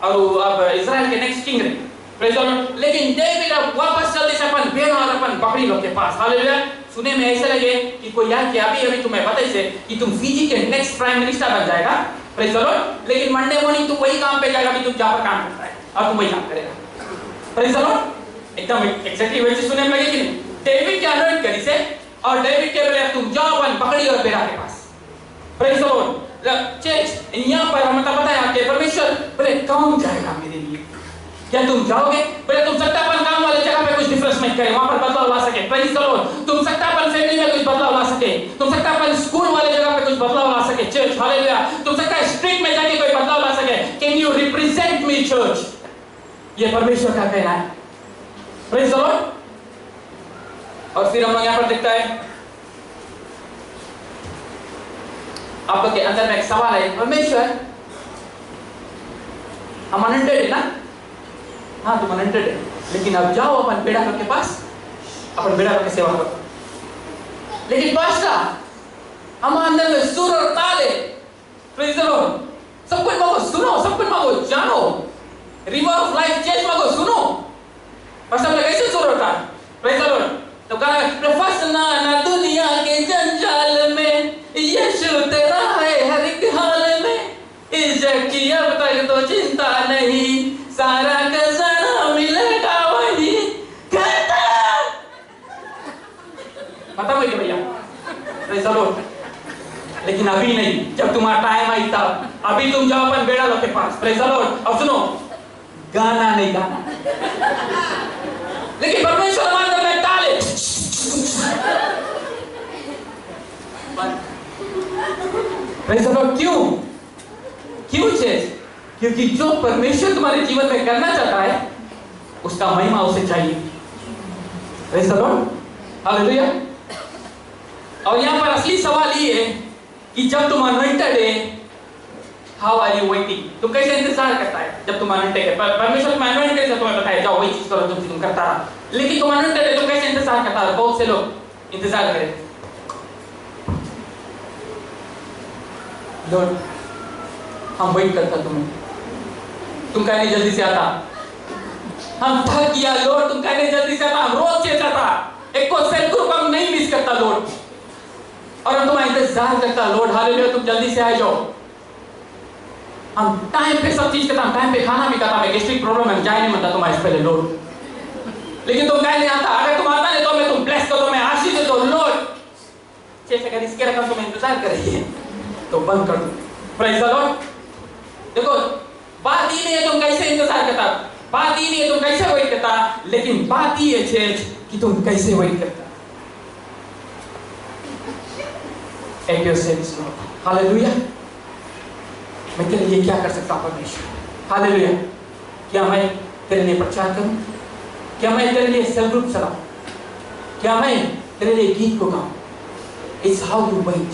और अब इज़राइल के नेक्स्ट किंग रहे, praise the Lord. लेकिन डेविड अब वापस जल्दी से अपन बेन और अपन बकरी लोग के पास, हालेलुया. सुने में ऐसा लगे कि कोई यार कि अभी तुम्हें पता ही से कि तुम फिजी के नेक्स्ट प्राइम मिनिस्टर बन जाएगा, प्रेज़ द लॉर्ड. लेकिन मंडे मॉर्निंग तू वही काम पे जाएगा भी तुम जहां पर काम करता है और तुम वही काम करेगा, प्रेज़ द लॉर्ड. एकदम एग्जैक्टली वैसे सुने में लगे कि नहीं? डेविड के anoint करी से और डेविड के बोले तुम जाओ अपन बकरी और बेरा के पास, प्रेज़ द लॉर्ड. चर्च यहाँ पर हम पता है आपके परमेश्वर बोले कौन जाएगा मेरे लिए? क्या तुम जाओगे? बोले तुम सकता अपन काम वाले जगह पे कुछ डिफरेंस मेक करें, वहां पर बदलाव ला सके, प्रेज़ द लॉर्ड. तुम सकता अपन फैमिली में कुछ बदलाव ला सके, तुम सकता अपन स्कूल वाले जगह पे कुछ बदलाव ला सके, चर्च, हालेलुया. तुम सकता है स्ट्रीट में जाके कोई बदलाव ला सके. Can you represent me church? ये परमेश्वर का कहना है, प्रेज़ द लॉर्ड. और फिर हम लोग यहाँ पर देखता है आप लोग के अंदर में एक सवाल है, परमेश्वर हम अनंटेड है ना? हाँ तुम अनंटेड है, लेकिन अब जाओ अपन बेड़ा के पास, अपन बेड़ा की सेवा करो. लेकिन पास्टर हम अंदर में सुर और ताल है, प्रेज़ द लॉर्ड. सब कुछ मांगो सुनो, सब कुछ मांगो जानो, रिवर ऑफ लाइफ चेंज मांगो सुनो. पास्टर कैसे सुर और ताल? Praise the Lord. तो कहा फंसना ना दुनिया के जंजाल में, यीशु तेरा है हर एक हाल में, इज्जत की अब तक तो चिंता नहीं, सारा खजाना मिलेगा वही कहता. खत्म हो गया भैया, प्रेज़ द लॉर्ड. लेकिन अभी नहीं, जब तुम्हारा टाइम आई तब. अभी तुम जाओ अपन बेड़ा लोग के पास, प्रेज़ द लॉर्ड. अब सुनो, गाना नहीं गाना, लेकिन परमेश्वर हमारे अंदर में ताले प्रेज़ द लॉर्ड. क्यों चीज? क्योंकि जो परमेश्वर तुम्हारे जीवन में करना चाहता है उसका महिमा उसे चाहिए, प्रेज़ द लॉर्ड, हालेलुया. और यहाँ पर असली सवाल ये है कि जब तुम अनॉइंटेड है, हाउ आर यू वेटिंग? तुम कैसे इंतजार करता है जब तुम अनॉइंटेड है? परमेश्वर तुम्हें अनॉइंट कैसे तुम्हें बताया जाओ वही चीज करो जो तुम करता रहा, लेकिन तुम अनॉइंटेड है, तुम कैसे इंतजार करता है? बहुत से लोग इंतजार करें, लॉर्ड हम वेट करता तुम्हें, तुम कहने जल्दी से आता, हम थक गया लॉर्ड, तुम कहने जल्दी से आता, हम रोज चेता था, एक को सेल ग्रुप हम नहीं मिस करता लॉर्ड, और हम तुम्हारा इंतजार करता लॉर्ड, हालेलुया तुम जल्दी से आ जाओ. हम टाइम पे सब चीज करता, टाइम पे खाना भी खाता, मैं गेस्ट्रिक प्रॉब्लम है जाए नहीं मत तुम्हारे पहले लॉर्ड, लेकिन तुम कह नहीं आता. अगर तुम आता नहीं तो मैं तुम ब्लेस करो, मैं आशीष दे दो लॉर्ड. जैसे अगर इसके रकम तुम इंतजार करेंगे तो बंद कर दो, प्रेज़ द लॉर्ड. देखो बात ही नहीं है तुम कैसे इंतजार करता, बात ही नहीं है तुम कैसे वेट करता, लेकिन बात ही है चर्च कि तुम कैसे वेट करता. At your service, Lord. Hallelujah. मैं तेरे लिए क्या कर सकता हूँ परमेश्वर? हालेलुया. क्या मैं तेरे लिए प्रचार करूं? क्या मैं तेरे लिए सेल ग्रुप चलाऊं? क्या मैं तेरे लिए गीत को गाऊं? It's how you wait.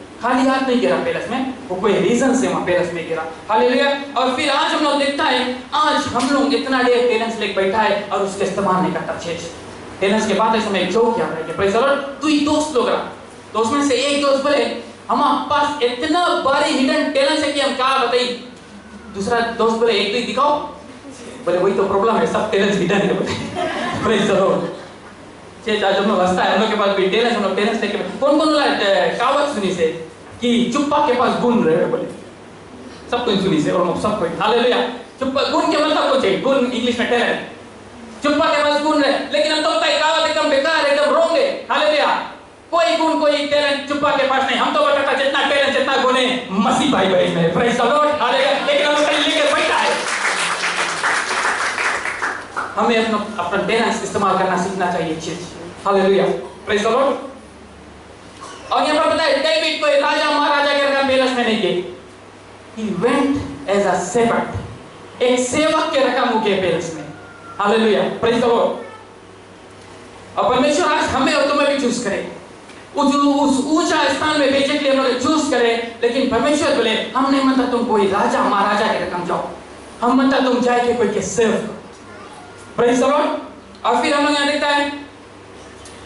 खाली हाथ नहीं गिरा पेलस में, वो कोई रीजन से वहां पेलस में गिरा। हालेलुया। और फिर आज हम लोग देखता है, आज हम लोग इतना देर पेलस लेके बैठा है और उसके इस्तेमाल नहीं करता। चेच पेलस के बाद समय जोक क्या है कि प्रेज द लॉर्ड, तू ही दोस्त लोग रहा, तो उसमें से एक दोस्त बोले हमारे पास इतना बड़ी हिडन टैलेंट है कि हम क्या बताई। दूसरा दोस्त बोले एक तो दिखाओ, बोले वही तो प्रॉब्लम है, सब टैलेंट हिडन है बोले। Praise the Lord. चेच आज हम लोग हंसता है, हम लोग के पास भी टैलेंट, हम लोग टैलेंट लेके कौन कौन कहावत सुनी से कि चुप्पा के पास गुण रहे बोले, सबको सुनी से और सबको। हालेलुया। चुप्पा गुण के मतलब कुछ है, गुण इंग्लिश में टैलेंट, चुप्पा के पास गुण रहे, लेकिन हम तो कहावत एकदम बेकार, एकदम रॉन्ग है। हालेलुया। कोई गुण कोई टैलेंट चुप्पा के पास नहीं। हम तो बताता जितना टैलेंट जितना गुण है मसीह भाई भाई में। Praise the Lord. हालेलुया। लेकिन हम कहीं लेकर बैठा है। हमें अपना टैलेंट इस्तेमाल करना सीखना चाहिए चीज। हालेलुया। Praise the Lord. और यहाँ पर बताया डेविड कोई राजा महाराजा के रकम पेलस में नहीं गए, he went as a servant, एक सेवक के रकम हो गए पेलस में। हालेलुया। Praise the Lord. और परमेश्वर आज हमें और तुम्हें भी चूज करे, उस ऊंचा स्थान में भेजने के लिए हम चूज करें। लेकिन परमेश्वर बोले हम नहीं मानता तुम कोई राजा महाराजा के रकम जाओ, हम मानता तुम जाके कोई के सेव करो। Praise the Lord. और फिर हम लोग यहाँ देखता है,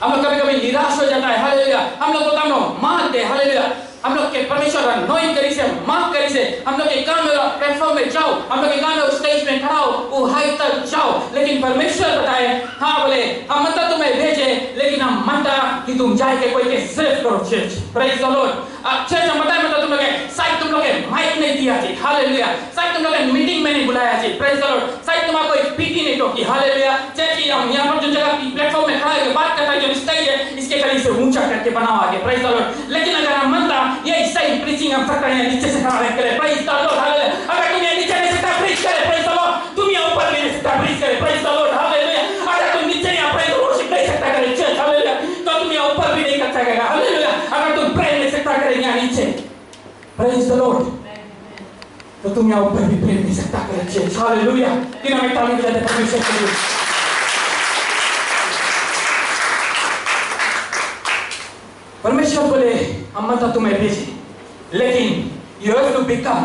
हम लोग कभी कभी निराश हो जाता है। हालेलुया। हम लोग को हम लोग मानते हैं। हालेलुया। हम लोग के परमेश्वर अनॉइंट करी से, माफ करी से, हम लोग के काम में प्लेटफॉर्म में जाओ, हम लोग के काम में स्टेज में खड़ा हो, वो हाइट तक जाओ। लेकिन परमेश्वर बताए हाँ बोले हम मतलब तुम्हें भेजे, लेकिन हम मानता कि तुम जाके कोई के सेव करो church. Praise the Lord. Church हम बताए मतलब तुम लोग शायद तुम लोग माइक नहीं दिया थी। हालेलुया। शायद तुम लोग मीटिंग में नहीं बुलाया थी। Praise the Lord. शायद तुम्हारा कोई पीटी नहीं टोकी। हालेलुया। चर्च हम यहाँ पर जो जगह प्लेटफॉर्म में खड़ा है बात करता है, जो स्टेज है इसके कड़ी से ऊंचा करके बनाओ आगे। Praise the Lord. लेकिन अगर हम मानता ये सही प्रीचिंग हम सकते हैं नीचे से खड़ा रहकर। Praise the Lord. हालेलुया। अगर तुम ये नीचे नहीं सकता प्रीच करे, प्रेज द लॉर्ड, तुम यहाँ ऊपर नहीं सकता प्रीच करे। Praise the Lord. हालेलुया। अगर तुम नीचे यहाँ प्रेज वर्शिप नहीं सकता करे चर्च, हालेलुया, तो तुम यहाँ ऊपर भी नहीं कर सकेगा। हालेलुया। अगर तुम प्रे नहीं सकता करे यहाँ नीचे, प्रेज द लॉर्ड, तो तुम यहाँ ऊपर भी प्रे नहीं सकता करे चर्च। हालेलुया। कि हमें ताली बजाते परमेश्वर के लिए। परमेश्वर बोले हम मतलब तुम्हें भेजे, लेकिन you have to become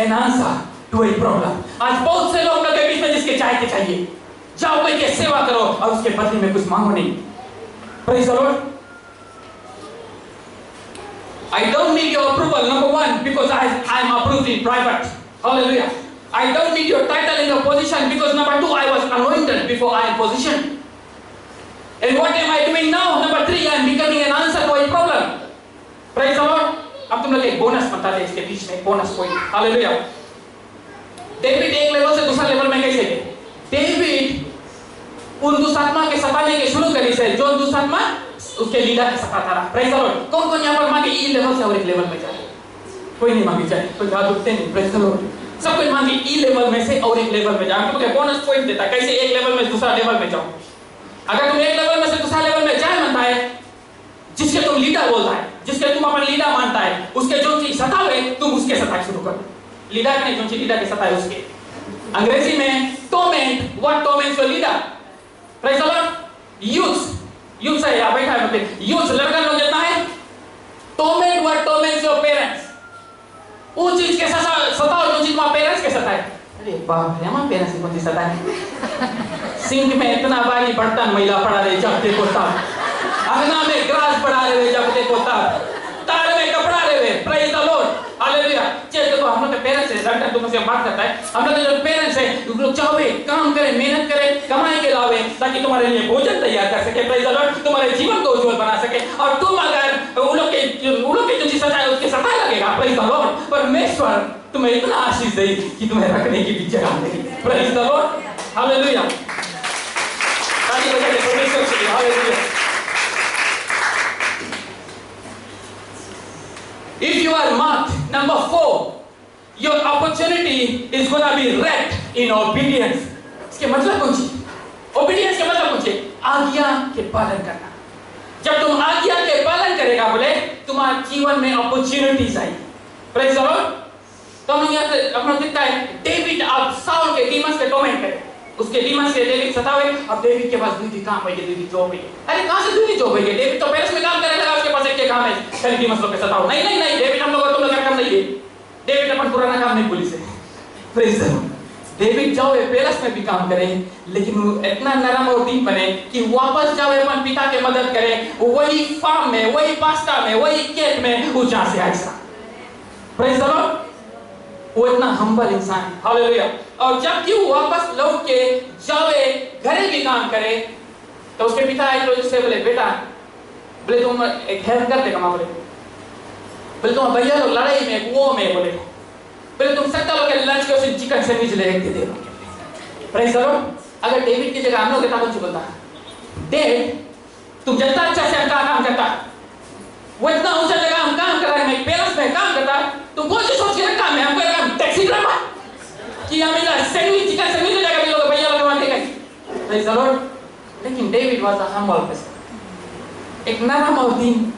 an answer to a problem। आज बहुत से लोग के बीच में जिसके चाहिए, जाओ कोई की सेवा करो और उसके बदले में कुछ मांगो नहीं। Praise the Lord। I don't need your approval, number one, because I am approved in private। Hallelujah। I don't need your title in the position, because number two, I was anointed before I am positioned। And what am I doing now? Number three, I am becoming an answer to a problem। Praise the Lord। अब तुम लोग एक bonus बता दे इसके बीच में, bonus point. Hallelujah. David एक level से दूसरा लेवल में कैसे गए? डेविड उन दुष्टात्मा के सताने के शुरू करी से जो दुष्टात्मा उसके लीडर के सताता रहा। Praise the Lord. कौन कौन यहाँ पर मांगे ई लेवल से और एक लेवल में जाए? कोई नहीं मांगी जाए, कोई हाथ उठते नहीं। Praise the Lord. सब कोई मांगे ई लेवल में से और एक लेवल में जाए। तुमको बोनस पॉइंट देता कैसे एक लेवल में दूसरा लेवल में जाओ। अगर तुम एक लेवल में से दूसरा लेवल में जाए मानता है, जिसके तुम लीडर बोलता है, जिसके तुम अपना लीडर मानता है, उसके जो चीज सतावे तुम उसके सताए शुरू कर। लीडर नहीं, जो चीज लीडर के सताए उसके। अंग्रेजी में torment, what torments your leader. Praise the Lord. Youth से या बैठा है मतलब यूथ लड़का लोग जितना है, टोर्मेंट व्हाट टोर्मेंट्स योर पेरेंट्स। वो चीज के सताओ जो चीज तुम्हारे पेरेंट्स के सताए। अरे बाप रे, हमारे पेरेंट्स को चीज सताए। सिंक में इतना भारी बर्तन मैला पड़ा रहे जब देखो तब, अंगना में ग्रास पड़ा रहे जब देखो तब, तार में कपड़ा रहे। Praise the Lord. Hallelujah. Check देखो हम लोग के पेरेंट्स है, लड़का तुमसे बात करता है, हम लोग के जो पेरेंट्स है वो लोग चाहे काम करे, मेहनत करे, कमाई के लावे ताकि तुम्हारे लिए भोजन तैयार कर सके। Praise the Lord. तुम्हारे जीवन को उज्जवल बना सके। और तुम अगर उन लोग के जो चीज सताए उसके सताए लगेगा। Praise the Lord. परमेश्वर तुम्हें इतना आशीष दे कि तुम्हें रखने की भी जगह देगी। Praise the Lord. हालेलुया। ताली बजाइए परमेश्वर के लिए। Hallelujah. If you are marked, number 4, your opportunity is gonna be wrecked in obedience। इसके मतलब कौन सी? Obedience के मतलब कौन सी? आज्ञा के पालन करना। जब तुम आज्ञा के पालन करेगा बोले तुम्हारे जीवन में opportunities I. Praise the Lord. तो हम यहाँ से अपना दिखता है डेविड अब साउल के डीमंस के टॉर्मेंट करे। उसके डीमन से डेविड सतावे। अब डेविड के पास दूसरी काम है, दूसरी जॉब है। अरे कहां से दूसरी जॉब है? डेविड तो पेरिस में काम करने लगा, उसके पास एक के काम है खाली डीमन लोग के सताओ। नहीं नहीं नहीं, डेविड हम लोग और तुम लोग का काम नहीं है। डेविड अपन पुराना काम नहीं भूली से। Praise the Lord. डेविड जाओ पेरिस में भी काम करे, लेकिन वो इतना नरम और दीन बने कि वापस जाओ अपन पिता के मदद करे, वही फार्म में, वही पास्ता में, वही खेत में वो जहां से आया। Praise the Lord. वो इतना हम्बल इंसान, हालेलुया। और जब कि वो वापस लौट के जावे घरे भी काम करे, तो उसके पिता एक रोज से बोले, बेटा बोले तुम एक हेल्प कर देगा? बोले तुम भैया लोग लड़ाई में वो में बोले तुम सकता लोग के लंच के चिकन सैंडविच ले के दे दो। Praise the Lord. अगर डेविड की जगह हम लोग के कुछ बोलता, डेड तुम जितना अच्छा से अच्छा काम करता, वो इतना ऊंचा जगह हम काम कर रहे हैं, मैं पेरिस में काम करता, तुम कौन सी सोच के रखा मैं हमको एक टैक्सी ड्राइवर कि हम इधर सैंडविच चिकन सैंडविच ले जाकर भी लोग भैया लोग मांगेगा। Praise the Lord. लेकिन David was a humble person, एक नरम और दीन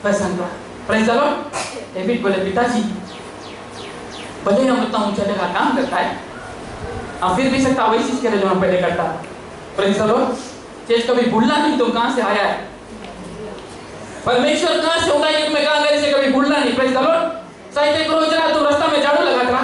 पर्सन था। Praise the Lord. डेविड बोले, पिताजी भले हम इतना ऊंचा जगह काम करता है, हम फिर भी सकता वही चीज करे जो हम पहले करता। Praise the Lord. चीज कभी भूलना नहीं तुम कहां से आया है, परमेश्वर कहां से होता है तुम्हें कहां गए से कभी भूलना नहीं। Praise the Lord. शायद एक रोज रात तुम रास्ता में झाड़ू लगा था,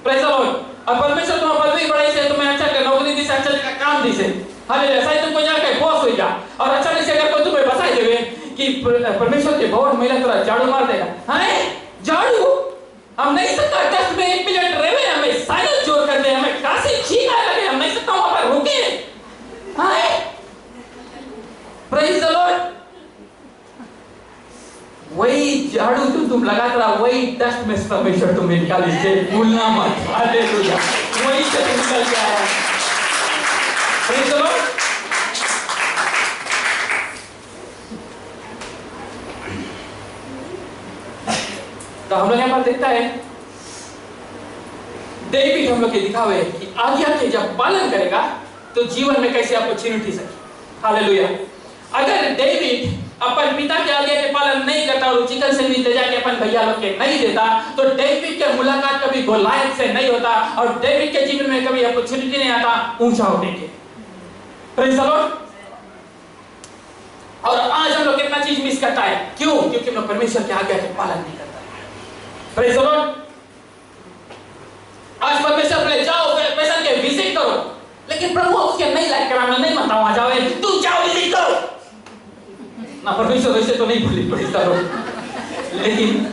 प्रेज द लॉर्ड, और परमेश्वर तुम्हें पदवी बढ़ाई से, तुम्हें अच्छा नौकरी दी से, अच्छा का काम दी से, हालेलुया। शायद तुमको जाकर बॉस हो जा और अच्छा से अगर कोई तुम्हें बता देवे कि परमेश्वर के बहुत महिला तुरा झाड़ू मार देगा, हां झाड़ू हम नहीं सकता, जस्ट में 1 मिनट रहे हमें साइलेंस जोर कर दे, हमें काशी छीना लगे, हम नहीं सकता वहां पर रुके, हां प्रेज द लॉर्ड। वही झाड़ू जो तुम लगा था, वही डस्ट में परमेश्वर तुम्हें निकाली से, भूलना मत। हालेलुया। वही से तुम निकल के आया। Praise the Lord. तो हम लोग यहाँ पर देखता है डेविड हम लोग के दिखावे कि आज्ञा के जब पालन करेगा तो जीवन में कैसे अपॉर्चुनिटीज है। हालेलुया। अगर डेविड अपन पिता के आज्ञा के पालन नहीं करता और चिकन सैंडविच ले जाके अपन भैया लोग के नहीं देता, तो डेविड के मुलाकात कभी गोलायत से नहीं होता और डेविड के जीवन में कभी अपॉर्चुनिटी नहीं आता ऊंचा होने के। Praise the Lord. और आज हम लोग कितना चीज मिस करता है, क्यों? क्योंकि हम लोग परमेश्वर के आज्ञा के पालन नहीं करता। Praise the Lord. आज परमेश्वर बोले जाओ पेशेंट के विजिट करो, लेकिन प्रभु उसके नहीं लाइक कराना नहीं मानता, वहां जाओ तू जाओ विजिट करो ना। परमेश्वर वैसे तो नहीं बोली, प्रेज द लॉर्ड। लेकिन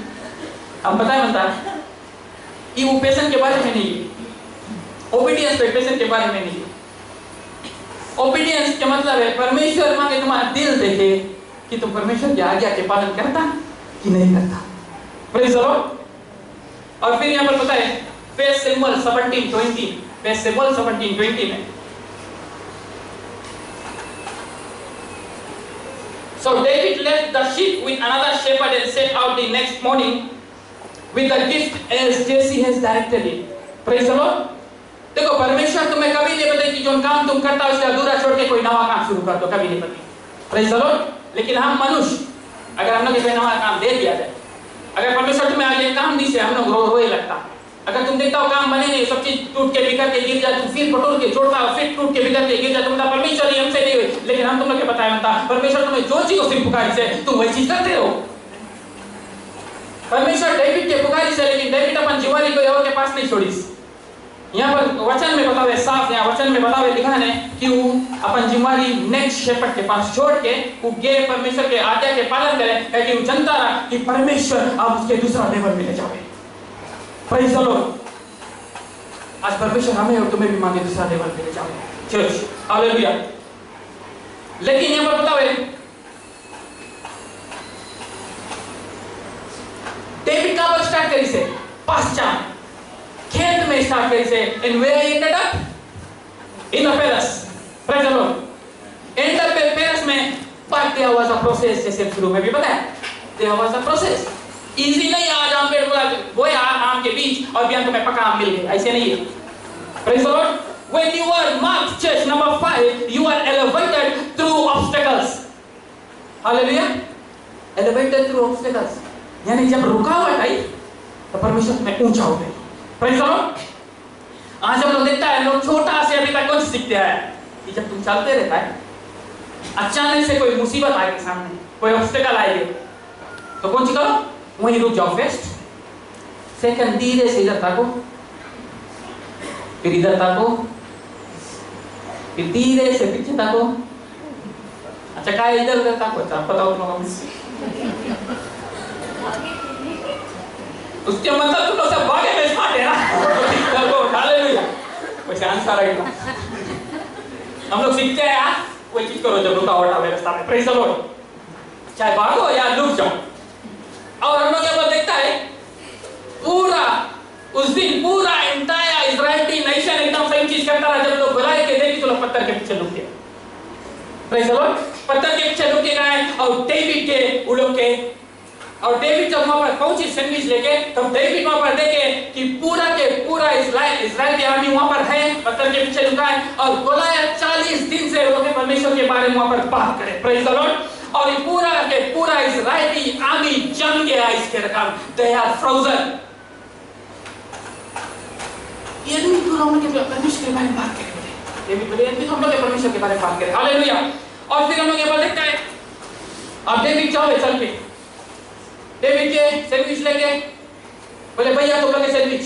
अब पता है बनता कि वो पेशेंट के बारे में नहीं है, ओबीडियंस पे पेशेंट के बारे में नहीं है। ओबीडियंस का मतलब है परमेश्वर मांगे तुम्हारा दिल देखे कि तुम परमेश्वर की आज्ञा के पालन करता कि नहीं करता। Praise the Lord. और फिर यहाँ पर पता है पेज सिंबल 17:20, पेज सिंबल 17:20 में, so David left the sheep with another shepherd and set out the next morning with the gift as Jesse has directed it. Praise the Lord. देखो परमेश्वर तुम्हें कभी नहीं बताए कि जो काम तुम करता हो उसका अधूरा छोड़ के कोई नया काम शुरू कर दो, कभी नहीं बताए। Praise the Lord. लेकिन हम मनुष्य अगर हम लोग कोई नया काम दे दिया जाए, अगर परमेश्वर तुम्हें आज एक काम दी से हम लोग रोए लगता, अगर तुम देखता हो काम बने नहीं, सब चीज टूट के बिखर के गिर जाए, तुम फिर पटोल के जोड़ता हो, फिर टूट के बिखर के गिर जाए, तुम परमेश्वर ही हमसे नहीं हुई। लेकिन हम तुम लोग के बताया होता परमेश्वर तुम्हें जो चीज उसकी पुकारी से तुम वही चीज करते हो। परमेश्वर डेविड के पुकारी से, लेकिन डेविड अपन जिम्मेदारी कोई और के पास नहीं छोड़ी। यहाँ पर वचन में बतावे साफ, यहाँ वचन में बतावे लिखा है कि वो अपन जिम्मेदारी नेक्स्ट शेफर्ड के पास छोड़ के वो गे परमेश्वर के आज्ञा के पालन करे, ताकि वो जनता रहा कि परमेश्वर आप उसके दूसरा लेवल में ले जाओगे। Praise the Lord. आज परमेश्वर हमें और तुम्हें भी मांगे दूसरा लेवल पे ले जाओगे चर्च। हालेलुया। लेकिन यहाँ पर बतावे डेविड कहां पर स्टार्ट करी से? पश्चात खेत में स्टार्ट करी से, and where he ended up? In the palace. Praise the Lord. End up in palace में, but there was a process, जैसे शुरू में भी बताया, there was a process. Easy नहीं आज आम पेड़ बोला वो आम के बीच और बिहान तुम्हें पका आम मिल गया, ऐसे नहीं है। Praise the Lord. When you are marked, church number 5, you are elevated through obstacles. Hallelujah. Elevated through obstacles. यानी जब रुकावट आई तो परमेश्वर तुम्हें ऊंचा हो गई। Praise the Lord. आज हम लोग देखता है लोग छोटा से अभी तक कुछ सीखते हैं कि जब तुम चलते रहता है अचानक से कोई मुसीबत आएगी सामने, कोई ऑब्स्टेकल आएगी तो कौन सी करो, वहीं रुक जाओ फर्स्ट सेकंड, धीरे से इधर ताको, फिर इधर ताको, फिर धीरे से पीछे ताको। अच्छा क्या इधर उधर ताको, अच्छा पता हो तुम लोगों को उसके मतलब तुम लोग सब भागे में स्मार्ट है ना। हालेलुया, वैसे आंसर आएगा। हम लोग सीखते हैं यार कोई चीज करो जब रुका हुआ व्यवस्था में, प्रेज द लॉर्ड, चाहे भागो या लुक जाओ। और हम लोग जब देखता है पूरा उस दिन पूरा एंटायर इजराइली नेशन एकदम सही चीज करता रहा। जब लोग बुलाए के देखी तो लोग पत्थर के पीछे लुक गए, प्रेज द लॉर्ड, पत्थर के पीछे लुक गए। और डेविड के उड़ों के, और डेविड जब वहां पर पहुंची सैंडविच लेके, तब डेविड वहां पर देखे कि पूरा के पूरा इजराइल की आर्मी वहां पर है, पत्थर के पीछे लुका है। और गोलियत 40 दिन से वो परमेश्वर के बारे में वहां पर बात करे, प्रेज द लॉर्ड। और ये पूरा के पूरा इजराइली आर्मी जम गया इसके रकम, दे आर फ्रोजन। ये भी पूरा उनके परमेश्वर के बारे में बात करें, ये भी बोले ये हम लोग के परमेश्वर के बारे में बात करें, हालेलुया। और फिर हम लोग ये बोल देखते हैं अब डेविड जाओ चल के, डेविड के सैंडविच लेके बोले भैया तुम लोग के सैंडविच।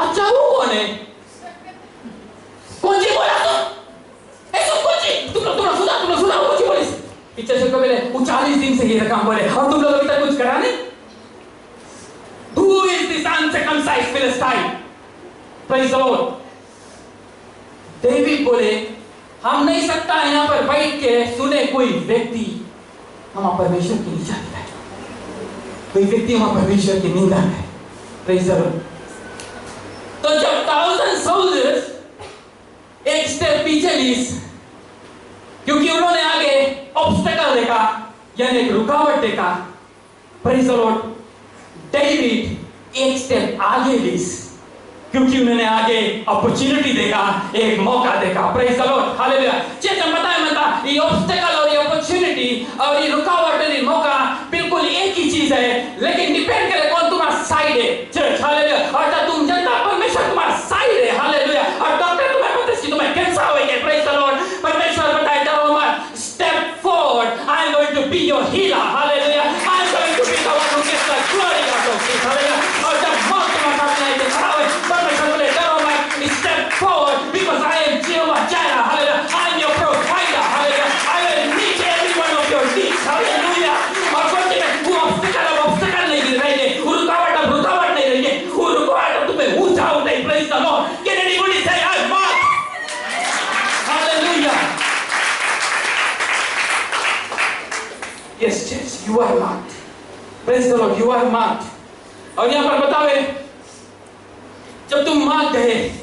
अच्छा वो कौन है, कौन सी बोला तुम, ऐसा कौन सी तुम लोग सुना कौन सी बोली पीछे से बोले वो 40 दिन से ये रकम बोले और तुम लोग अभी तक कुछ करा नहीं। Who is this uncircumcised Philistine? Praise the Lord. David बोले हम नहीं सकता यहाँ पर बैठ के सुने कोई व्यक्ति हम परमेश्वर की नीचा दिखाए, कोई व्यक्ति हम परमेश्वर की निंदा है, प्रेज द लॉर्ड। तो जब 1000 सोल्जर्स एक स्टेप पीछे लीस, क्योंकि उन्होंने आगे ऑब्स्टेकल देखा यानी एक रुकावट देखा, प्रेज द लॉर्ड। डेविड एक स्टेप आगे लीस क्योंकि उन्होंने आगे अपॉर्चुनिटी देखा, एक मौका देखा, praise the Lord, hallelujah. Check मता ये ऑब्स्टेकल और ये अपॉर्चुनिटी और ये रुकावट और ये मौका बिल्कुल एक ही चीज है, लेकिन डिपेंड करे कौन तुम्हारा साइड है, चर्च, हालेलुया। और तुम जनता परमेश्वर तुम्हारा साइड है, हालेलुया। और डॉक्टर तुम्हें पता है तुम्हें कैंसर हो गया, प्रेज द लॉर्ड, परमेश्वर बताए डरो मत, step forward, I am going to be your healer, hallelujah. I am going to be the one who gives the glory of God, hallelujah. और जब मौत तुम्हारे सामने आए तो खड़ा हो, परमेश्वर बोले डरो मत, step forward because I am Jehovah Jireh, hallelujah. I am your provider, hallelujah. I will meet every one of your needs, hallelujah. और कोई वो obstacle नहीं गिर रहे हैं, वो रुकावट नहीं रही है, वो रुकावट तुम्हें ऊंचा उठाए, praise the Lord. Can anybody say I am marked? Hallelujah. Yes, church, you are marked. Praise the Lord, you are marked. और यहाँ पर बतावे जब तुम मार्क्ड है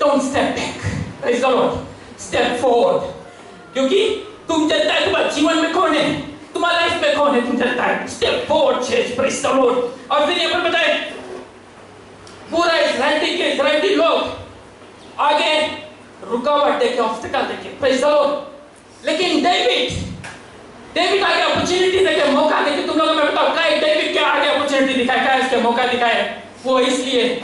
don't step back, praise the Lord, step forward, क्योंकि तुम जानता है तुम्हारे जीवन में कौन है, तुम्हारे लाइफ में कौन है, तुम जानता है, step forward church, praise the Lord। और फिर यहाँ पर बताए पूरा इजराइली लोग आगे रुकावट देखे, ऑब्स्टेकल देखे, praise the Lord। लेकिन डेविड आगे अपॉर्चुनिटी देखे, मौका देखे। तुम लोगों में बताओ क्या डेविड क्या आगे अपॉर्चुनिटी दिखाए, क्या इसके मौका दिखाए? वो इसलिए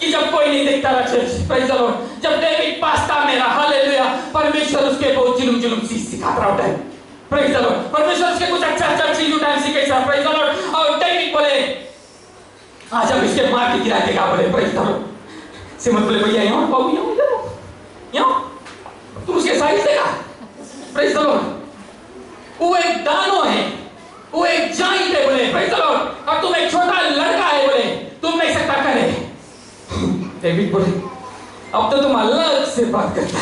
कि जब कोई नहीं देखता रहा, चर्च, प्रेज द लॉर्ड। जब डेविड पास्ता में रहा, हालेलुया, परमेश्वर उसके बहुत जुलूम चीज सिखाता रहा है, प्रेज द लॉर्ड। परमेश्वर उसके कुछ अच्छा चीज उठाए सिखाता, प्रेज द लॉर्ड। और डेविड बोले आज अब इसके मार के गिरा देगा, बोले प्रेज द लॉर्ड। सिमन बोले भैया यहाँ बाबू यहाँ तुम उसके साइज देखा, प्रेज द लॉर्ड। वो एक दानो है, वो एक जाइंट है, बोले प्रेज द लॉर्ड। और तुम एक छोटा लड़का है, बोले तुम नहीं सकता करे। डेविड बोले अब तो तुम अलग से बात करते हो,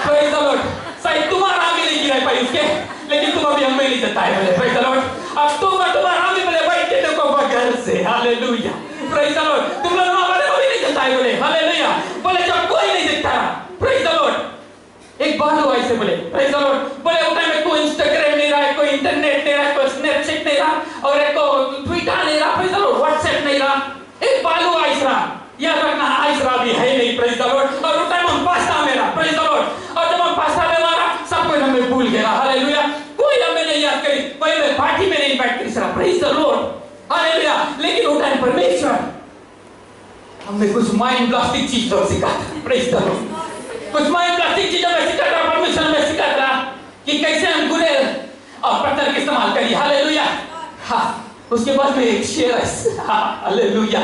प्रेज द लॉर्ड। शायद तुम्हारा आगे नहीं गिरा पाई उसके, लेकिन तुम अभी हमें नहीं जताए, बोले प्रेज द लॉर्ड। अब तुम्हारा आगे बोले भाई के देखो घर से, हालेलुया, प्रेज द लॉर्ड। तुम लोग हमारे को भी नहीं जताए, बोले हालेलुया। बोले जब कोई नहीं देखता, प्रेज द लॉर्ड। एक बात हुआ ऐसे, बोले प्रेज द लॉर्ड। बोले उस टाइम में कोई इंस्टाग्राम नहीं रहा, कोई इंटरनेट नहीं रहा, कोई स्नैपचैट नहीं रहा, और एक को ट्विटर नहीं रहा, प्रेज द लॉर्ड, व्हाट्सएप नहीं रहा। एक बालू आइसरा, याद रखना आइसरा भी है नहीं, प्रेज द लॉर्ड। और उस टाइम हम पास्ता में रहा, प्रेज द लॉर्ड। और जब हम पास्ता में मारा सब कोई हमें भूल गया, हालेलुया। कोई हमें नहीं याद करी, कोई हमें पार्टी में नहीं इनवाइट करी, प्रेज द लॉर्ड, हालेलुया। लेकिन उस टाइम परमेश्वर हमें कुछ माइंड ब्लास्टिंग चीज तो सिखा प्रेज द लॉर्ड। कुछ माइंड ब्लास्टिंग चीजों में सिखा रहा, परमेश्वर में सिखा रहा कि कैसे हम गुलेल और पत्थर के इस्तेमाल करिए। हालेलुया। हाँ, उसके बाद में एक शेर है, हालेलुया,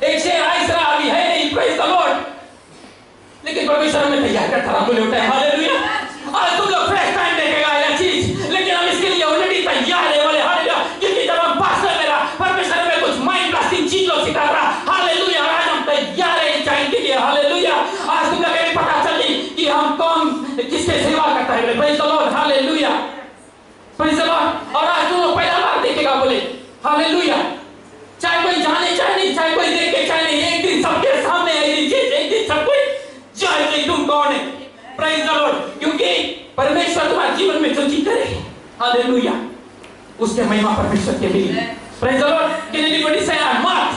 एक शेर ऐसा अभी है नहीं, प्रेज द लॉर्ड, लेकिन परमेश्वर में तैयार करता रहा बोले उठे। हालेलुया। आज तुम लोग फ्रेश टाइम देखेगा यह चीज, लेकिन हम इसके लिए ऑलरेडी तैयार है बोले। हालेलुया। क्योंकि जब हम पास में मेरा परमेश्वर में कुछ माइंड ब्लास्टिंग चीज लोग सिखा रहा, हालेलुया, आज हम तैयार है टाइम के लिए। हालेलुया। आज तुम लोग को पता चली कि हम कौन किसके सेवा करता है। Praise the Lord. Hallelujah. Praise the Lord. और आज तुम लोग पहला बार देखेगा बोले। हालेलुया। चाहे कोई जाने चाहे नहीं, चाहे कोई देखे चाहे नहीं, एक दिन सबके सामने एक दिन सब कोई जाने कि तुम कौन है। Praise the Lord. क्योंकि परमेश्वर तुम्हारे जीवन में जो चीज करे, हालेलुया, उसके महिमा परमेश्वर के लिए। Praise the Lord. Can anybody say I am marked?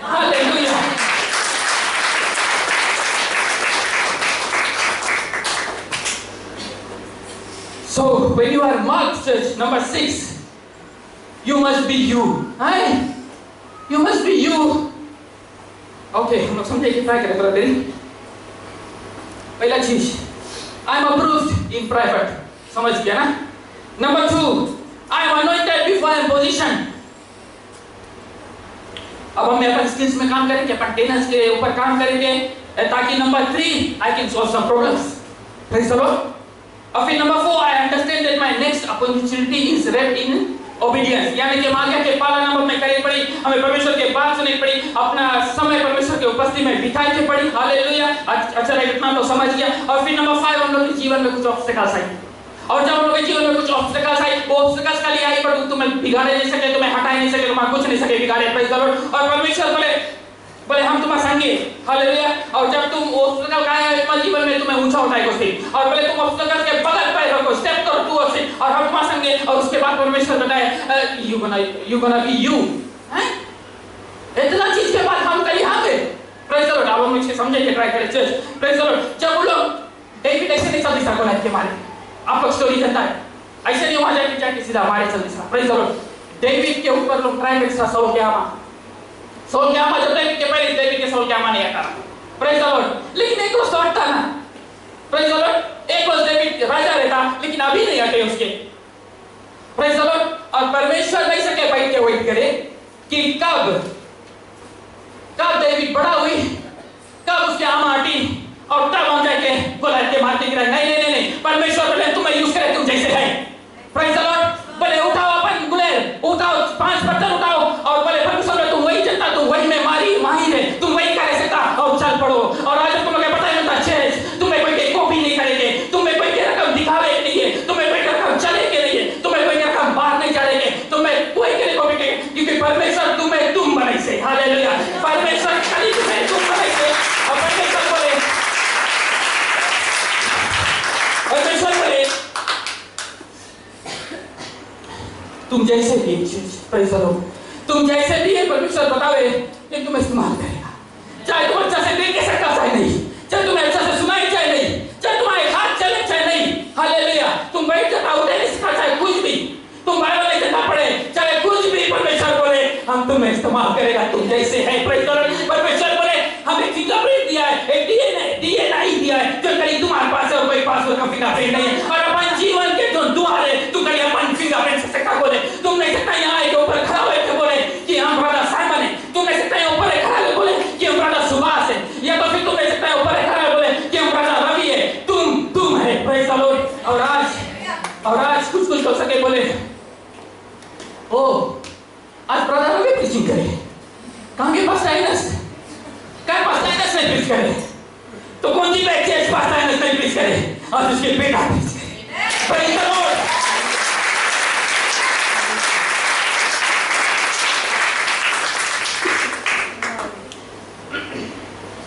Hallelujah. So when you are marked, church, number 6, you must be you. Hey, you must be you. Okay, हम लोग समझे कि क्या करें ब्रदर? पहला चीज, I am approved in private. समझ गया ना? Number 2, I am anointed before I am positioned. अब हम अपन स्किल्स में काम करेंगे, अपन टेनेंस के ऊपर काम करेंगे, ताकि number 3, I can solve some problems. Praise the Lord. और फिर number 4, I understand that my next opportunity is wrapped in obedience. यानी कि मान लिया कि पहला नंबर में करनी पड़ी, हमें परमेश्वर के बात सुननी पड़ी, अपना समय परमेश्वर के उपस्थिति में बिताई के पड़ी। हालेलुया। अच्छा लगा, इतना तो समझ गया। और फिर नंबर 5, हम लोग के जीवन में कुछ ऑब्स्टेकल्स आए, और जब हम लोग के जीवन में कुछ ऑब्स्टेकल्स आए, वो ऑब्स्टेकल्स का लिए आई पर तुम्हें बिगाड़े नहीं सके, तुम्हें हटाए नहीं सके, तुम्हें कुछ नहीं सके बिगाड़े। Praise the Lord. और परमेश्वर बोले हम तुम्हारे संगे। हालेलुया। और जब तुम ऑब्स्टेकल का आए तुम्हारे जीवन में, तुम्हें ऊंचा उठाए कुछ, और बोले तुम ऑब्स्टेकल के बगल पे रखो, स्टेप करो टू से, और हम तुम्हारे संगे। और उसके बाद परमेश्वर बताए यू गोना बी यू। हैं? इतना चीज के बाद हम कहीं आ गए। Praise the Lord. अब हम इसे समझने की ट्राई करें चर्च। Praise the Lord. जब वो लोग डेविड ऐसे नहीं चल दिखा गोलायत के मारे, आपको स्टोरी जानता है, ऐसे नहीं वहां जाके सीधा मारे चल दिखा। Praise the Lord. डेविड के ऊपर लोग ट्राई करते सौल के आमा जब डेविड के पहले डेविड के सौल के आमा नहीं आता। Praise the Lord. लेकिन एक रोज तो हटता ना। Praise the Lord. एक रोज डेविड राजा रहता, लेकिन अभी नहीं हटे उसके। Praise the Lord. और परमेश्वर नहीं सके बैठ के वेट करे कि कब डेविड बड़ा हुई, कब उसके आमा हटी, और तब हम जाके गोलायत के मारते गिराए। नहीं, परमेश्वर बोले तुम्हें यूज करे तुम जैसे है। Praise the Lord. बोले उठाओ अपन गुलेल, उठाओ 5 पत्थर उठाओ, और बोले परमेश्वर तुम वही जनता, तुम वही में मारी माहिर है, तुम वही करे सकता, और चल पड़ो। और आज तुम लोग पता नहीं होता चेज, तुम्हें कोई के कॉपी नहीं करेंगे, तुम्हें कोई के रकम दिखावे नहीं है, तुम्हें कोई रकम चले के नहीं है, तुम्हें कोई रकम बाहर नहीं चलेंगे, तुम्हें कोई के कॉपी के, क्योंकि परमेश्वर तुम्हें तुम बनाई से। हालेलुया। परमेश्वर खाली तुम्हें तुम बनाई से। और परमेश्वर बोले तुम जैसे भी, प्रेज द लॉर्ड, तुम जैसे भी है परमेश्वर बतावे कि तुम इस्तेमाल करेगा। चाहे तुम अच्छा से देख के सकता चाहे नहीं, चाहे तुम्हें अच्छा से सुनाई चाहे नहीं, चाहे तुम्हारे हाथ चले चाहे नहीं। हालेलुया। तुम बैठ जाता उठे नहीं सिखा चाहे कुछ भी, तुम बाइबल नहीं चलना पड़े चाहे कुछ भी, परमेश्वर बोले हम तुम्हें इस्तेमाल करेगा तुम जैसे है। Praise the Lord. परमेश्वर बोले हमें फिंगरप्रिंट दिया है, एक डीएनए दिया है, जो कहीं तुम्हारे पास है और कोई पासवर्ड का फिंगरप्रिंट नहीं है। और अपन जीवन के जो द्वार है, तुम कहीं अपन फिंगरप्रिंट से सकता बोले, तुम नहीं सकता यहाँ के ऊपर खड़ा होकर बोले कि हम ब्रदर साइमन है, तुम नहीं सकता ऊपर खड़ा होकर बोले कि हम ब्रदर सुभाष है, या तो फिर तुम नहीं सकता ऊपर खड़ा होकर बोले कि हम ब्रदर रवि है, तुम है। Praise the Lord. और आज कुछ हो सके बोले ओ आज ब्रदर रवि प्रीचिंग करे, कहाँ के पास टाइनस नहीं प्रीच करे, तो कौन सी बैठे पास टाइनस नहीं प्रीच करे, और उसके बेटा प्रीच करे। Praise the Lord.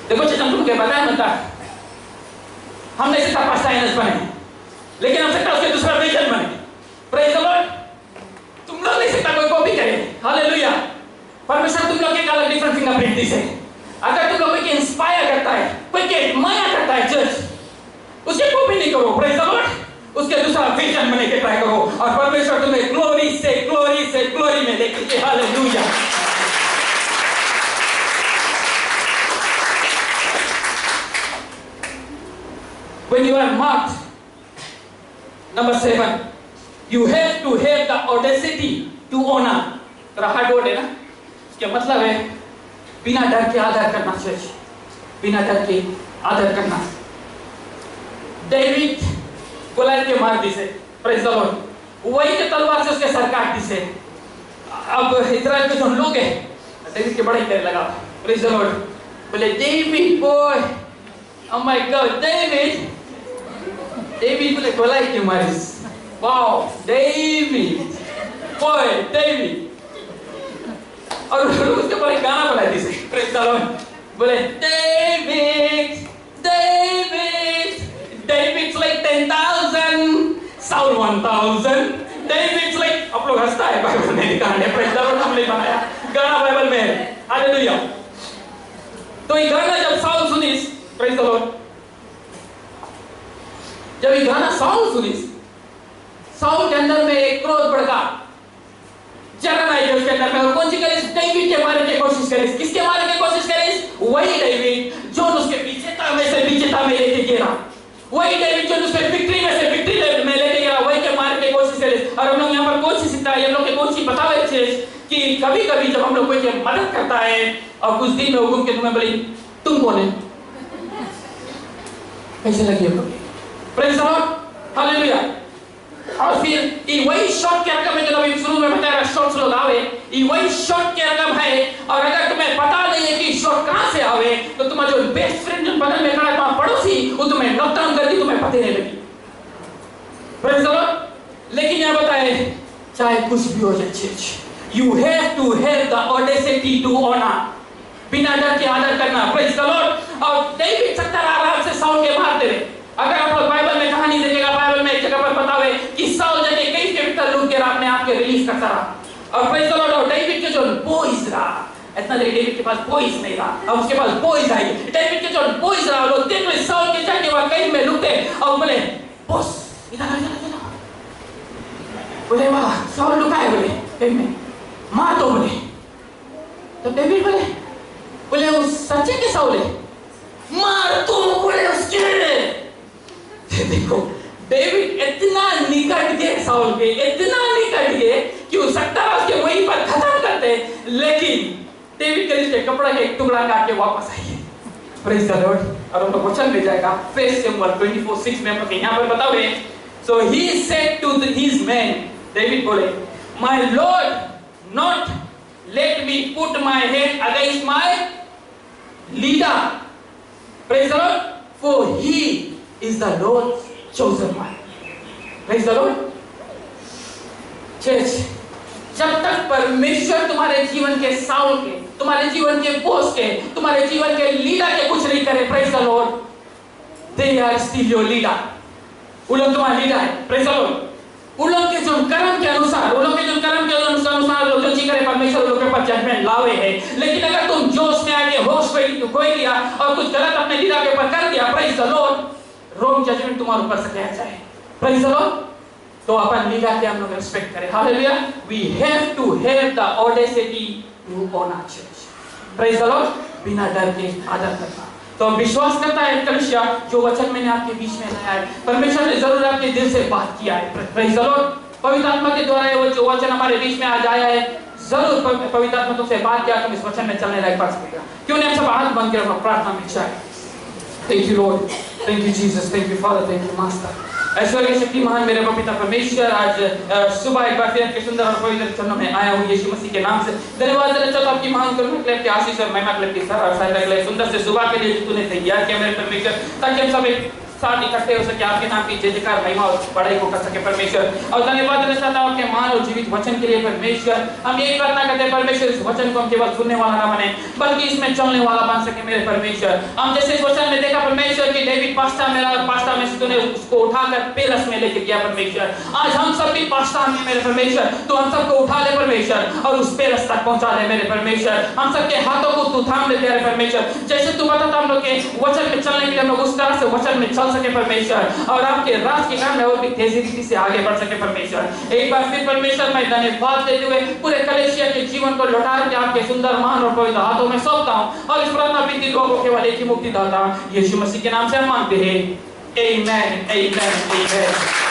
देखो चेतन तुमको बताया मत, हम नहीं सकता पास टाइनस बने, लेकिन हम सकता उसके दूसरा विजन बने। Praise the Lord. तुम लोग नहीं सकता कोई कॉपी करे। हालेलुया। परमेश्वर तुम लोग के अलग डिफरेंट फिंगरप्रिंट दी से। अगर तुम लोग को इंस्पायर करता है, कोई के माया करता है चर्च, उसके कॉपी नहीं करो। Praise the Lord. उसके दूसरा विजन बने के ट्राई करो, और परमेश्वर तुम्हें ग्लोरी से ग्लोरी में लेके। Hallelujah. when you are marked. Number 7, you have to have the audacity to honor. थोड़ा हार्ड वर्ड है ना, इसका मतलब है बिना डर के आदर करना चाहिए, बिना डर के आदर करना। डेविड गोलियत के मार दी से, प्रेज द लॉर्ड, वही के तलवार से उसके सर काट दी से। अब इस्राएल के जो लोग हैं डेविड के बड़े डर लगा, प्रेज द लॉर्ड, बोले David boy, oh my God, David बोले गोलियत के मारी, वाओ डेविड बॉय, डेविड। और उसके ऊपर एक गाना बना दी से, प्रेज द लॉर्ड, बोले David David's like 10,000, Saul 1,000. David's like, आप लोग हंसता है बाइबल में लिखा है, प्रेज द लॉर्ड हमने बनाया, गाना बाइबल में है, हालेलुया। तो ये गाना जब साउल सुनीस, प्रेज द लॉर्ड, जब ये गाना साउल सुनीस, साउल के अंदर में एक क्रोध भड़का, जलन आई उसके अंदर में, और कौन सी करिस? डेविड के मारने की कोशिश करिस। किसके मारने की कोशिश करिस? वही डेविड जो उसके पीछे था, वैसे पीछे था, मैं लेके गिरा। वही डेविड जो उसके विक्ट्री में से विक्ट्री में लेके गिरा, वही के मारने की कोशिश करिस। और हम लोग यहाँ पर कौन सी सीखता है, हम लोग के कौन सी बतावे चीज कि कभी-कभी जब हम लोग कोई की मदद करता है और कुछ दिन में हुकुम के तुम्हें बोली तुम कौन है, कैसे लगी आपको? Praise the Lord, hallelujah. और फिर ये वही शॉर्ट के रकम है जो अभी शुरू में बताया, शॉर्ट्स लोग आवे, ये वही शॉर्ट के रकम है। और अगर तुम्हें पता नहीं है कि शॉर्ट कहां से आवे, तो तुम्हारा जो बेस्ट फ्रेंड जो बगल में खड़ा है, तुम्हारा पड़ोसी, वो तुम्हें नॉकडाउन कर दी, तुम्हें पता नहीं लगी। Praise the Lord. लेकिन यहां बताए चाहे कुछ भी हो जाए चीज, you have to have the audacity to honour, बिना डर के आदर करना। Praise the Lord. और डेविड 70 आराम से साउल के मारते रहे। अगर आप लोग बाइबल में कहानी देखेगा, बाइबल में एक जगह पर बतावे कि साउल जाके कई के भीतर लूट के अपने आप के रिलीज करता रहा। और प्रेज द लॉर्ड, और डेविड के जो बॉयज रहा, इतना लेकिन डेविड के पास बॉयज नहीं रहा, अब उसके पास बॉयज आई। डेविड के जो बॉयज रहा, लोग देख रहे साउल के जाके वहां कहीं में लुटे और बोले बॉस इधर आ, बोले वाह साउल लुका है, बोले कहीं में मार दो, बोले। तो डेविड बोले वो सच्चे के साउल है, मार दो, बोले उसके। देखो डेविड इतना निकट गए साउल के, इतना निकट गए कि वो 70 उसके वहीं पर खत्म करते, लेकिन डेविड के कपड़ा का एक टुकड़ा काट के वापस आइए। Praise the Lord. और उनको वचन मिल जाएगा 1 Samuel 24:6 में, हम यहाँ पर बताओगे। So he said to his man, David बोले, my Lord not let me put my hand against my leader, praise the Lord, for he is the Lord's chosen one. Praise the Lord. Church, जब तक परमेश्वर तुम्हारे जीवन के Saul के, तुम्हारे जीवन के बॉस के, तुम्हारे जीवन के लीडर के कुछ नहीं करे, praise the Lord, they are still your leader. उन लोग तुम्हारे लीडर है, praise the Lord. उन लोग के जो कर्म के अनुसार, उन लोग के जो कर्म के अनुसार लोग जो चीज करे, परमेश्वर उन लोग के ऊपर जजमेंट लावे है। लेकिन अगर तुम जोश में आके होश खोई दिया और कुछ गलत अपने लीडर के ऊपर कर दिया, praise the Lord, wrong judgement तुम्हारे ऊपर से क्या जाए, प्रेज द लॉर्ड। तो अपन लीडर के हम लोग रिस्पेक्ट करें, hallelujah. We have to have the audacity to honour church, praise the Lord, बिना डर के आदर करना। तो विश्वास करता है कलीसिया, जो वचन मैंने आपके बीच में लाया है, परमेश्वर ने जरूर आपके दिल से बात किया है, प्रेज द लॉर्ड। पवित्र आत्मा के द्वारा वो जो वचन हमारे बीच में आज आया है, जरूर पवित्र आत्मा तुमसे बात किया, तुम इस वचन में चलने लायक बन सकेगा। क्यों नहीं हम सब हाथ बंद कर प्रार्थना में जाए। Thank you Lord, thank you Jesus, thank you Father, thank you Master। ऐश्वर्य शक्तिमान मेरे पिता परमेश्वर, आज सुबह एक बार फिर आपके सुंदर और पवित्र चरणों में आया हूँ यीशु मसीह के नाम से। धन्यवाद देना चाहता हूँ आपकी महान करुणा के लिए, आपकी आशीष और महिमा के लिए, सहायता के लिए, सुंदर से सुबह के लिए जो तूने तैयार किया मेरे परमेश्वर, ताकि हम सब एक साथ इकट्ठे हो सके, आपके नाम की जय जयकार महिमा और बड़ाई को कर सके परमेश्वर। और धन्यवाद देना चाहता हूँ आपके महान और जीवित वचन के लिए परमेश्वर। हम यही प्रार्थना करते हैं परमेश्वर, इस वचन को हम केवल सुनने वाला ना बने, बल्कि इसमें चलने वाला बन सके मेरे परमेश्वर। हम जैसे इस वचन में देखा परमेश्वर कि डेविड पास्ता मेरा, और पास्ता में से तूने उसको उठाकर पेलस में लेके गया परमेश्वर। आज हम सब भी पास्ता में मेरे परमेश्वर, तो हम सबको उठा ले परमेश्वर और उस पेलस तक पहुंचा दे मेरे परमेश्वर। हम सबके हाथों को तू थाम ले तेरे परमेश्वर, जैसे तू बताता हम लोग के वचन में चलने के लिए हम लोग उस तरह से वचन में चल सके परमेश्वर, और आपके राज के काम में और भी तेजी रीति से आगे बढ़ सके परमेश्वर। एक बार फिर परमेश्वर मैं धन्यवाद देते हुए पूरे कलीसिया के जीवन को लौटा के आपके सुंदर महान और पवित्र हाथों में सौंपता हूं, और इस प्रार्थना विनती लोगों के केवल एक ही मुक्तिदाता यीशु मसीह के नाम से हम मांगते हैं, Amen, amen, amen.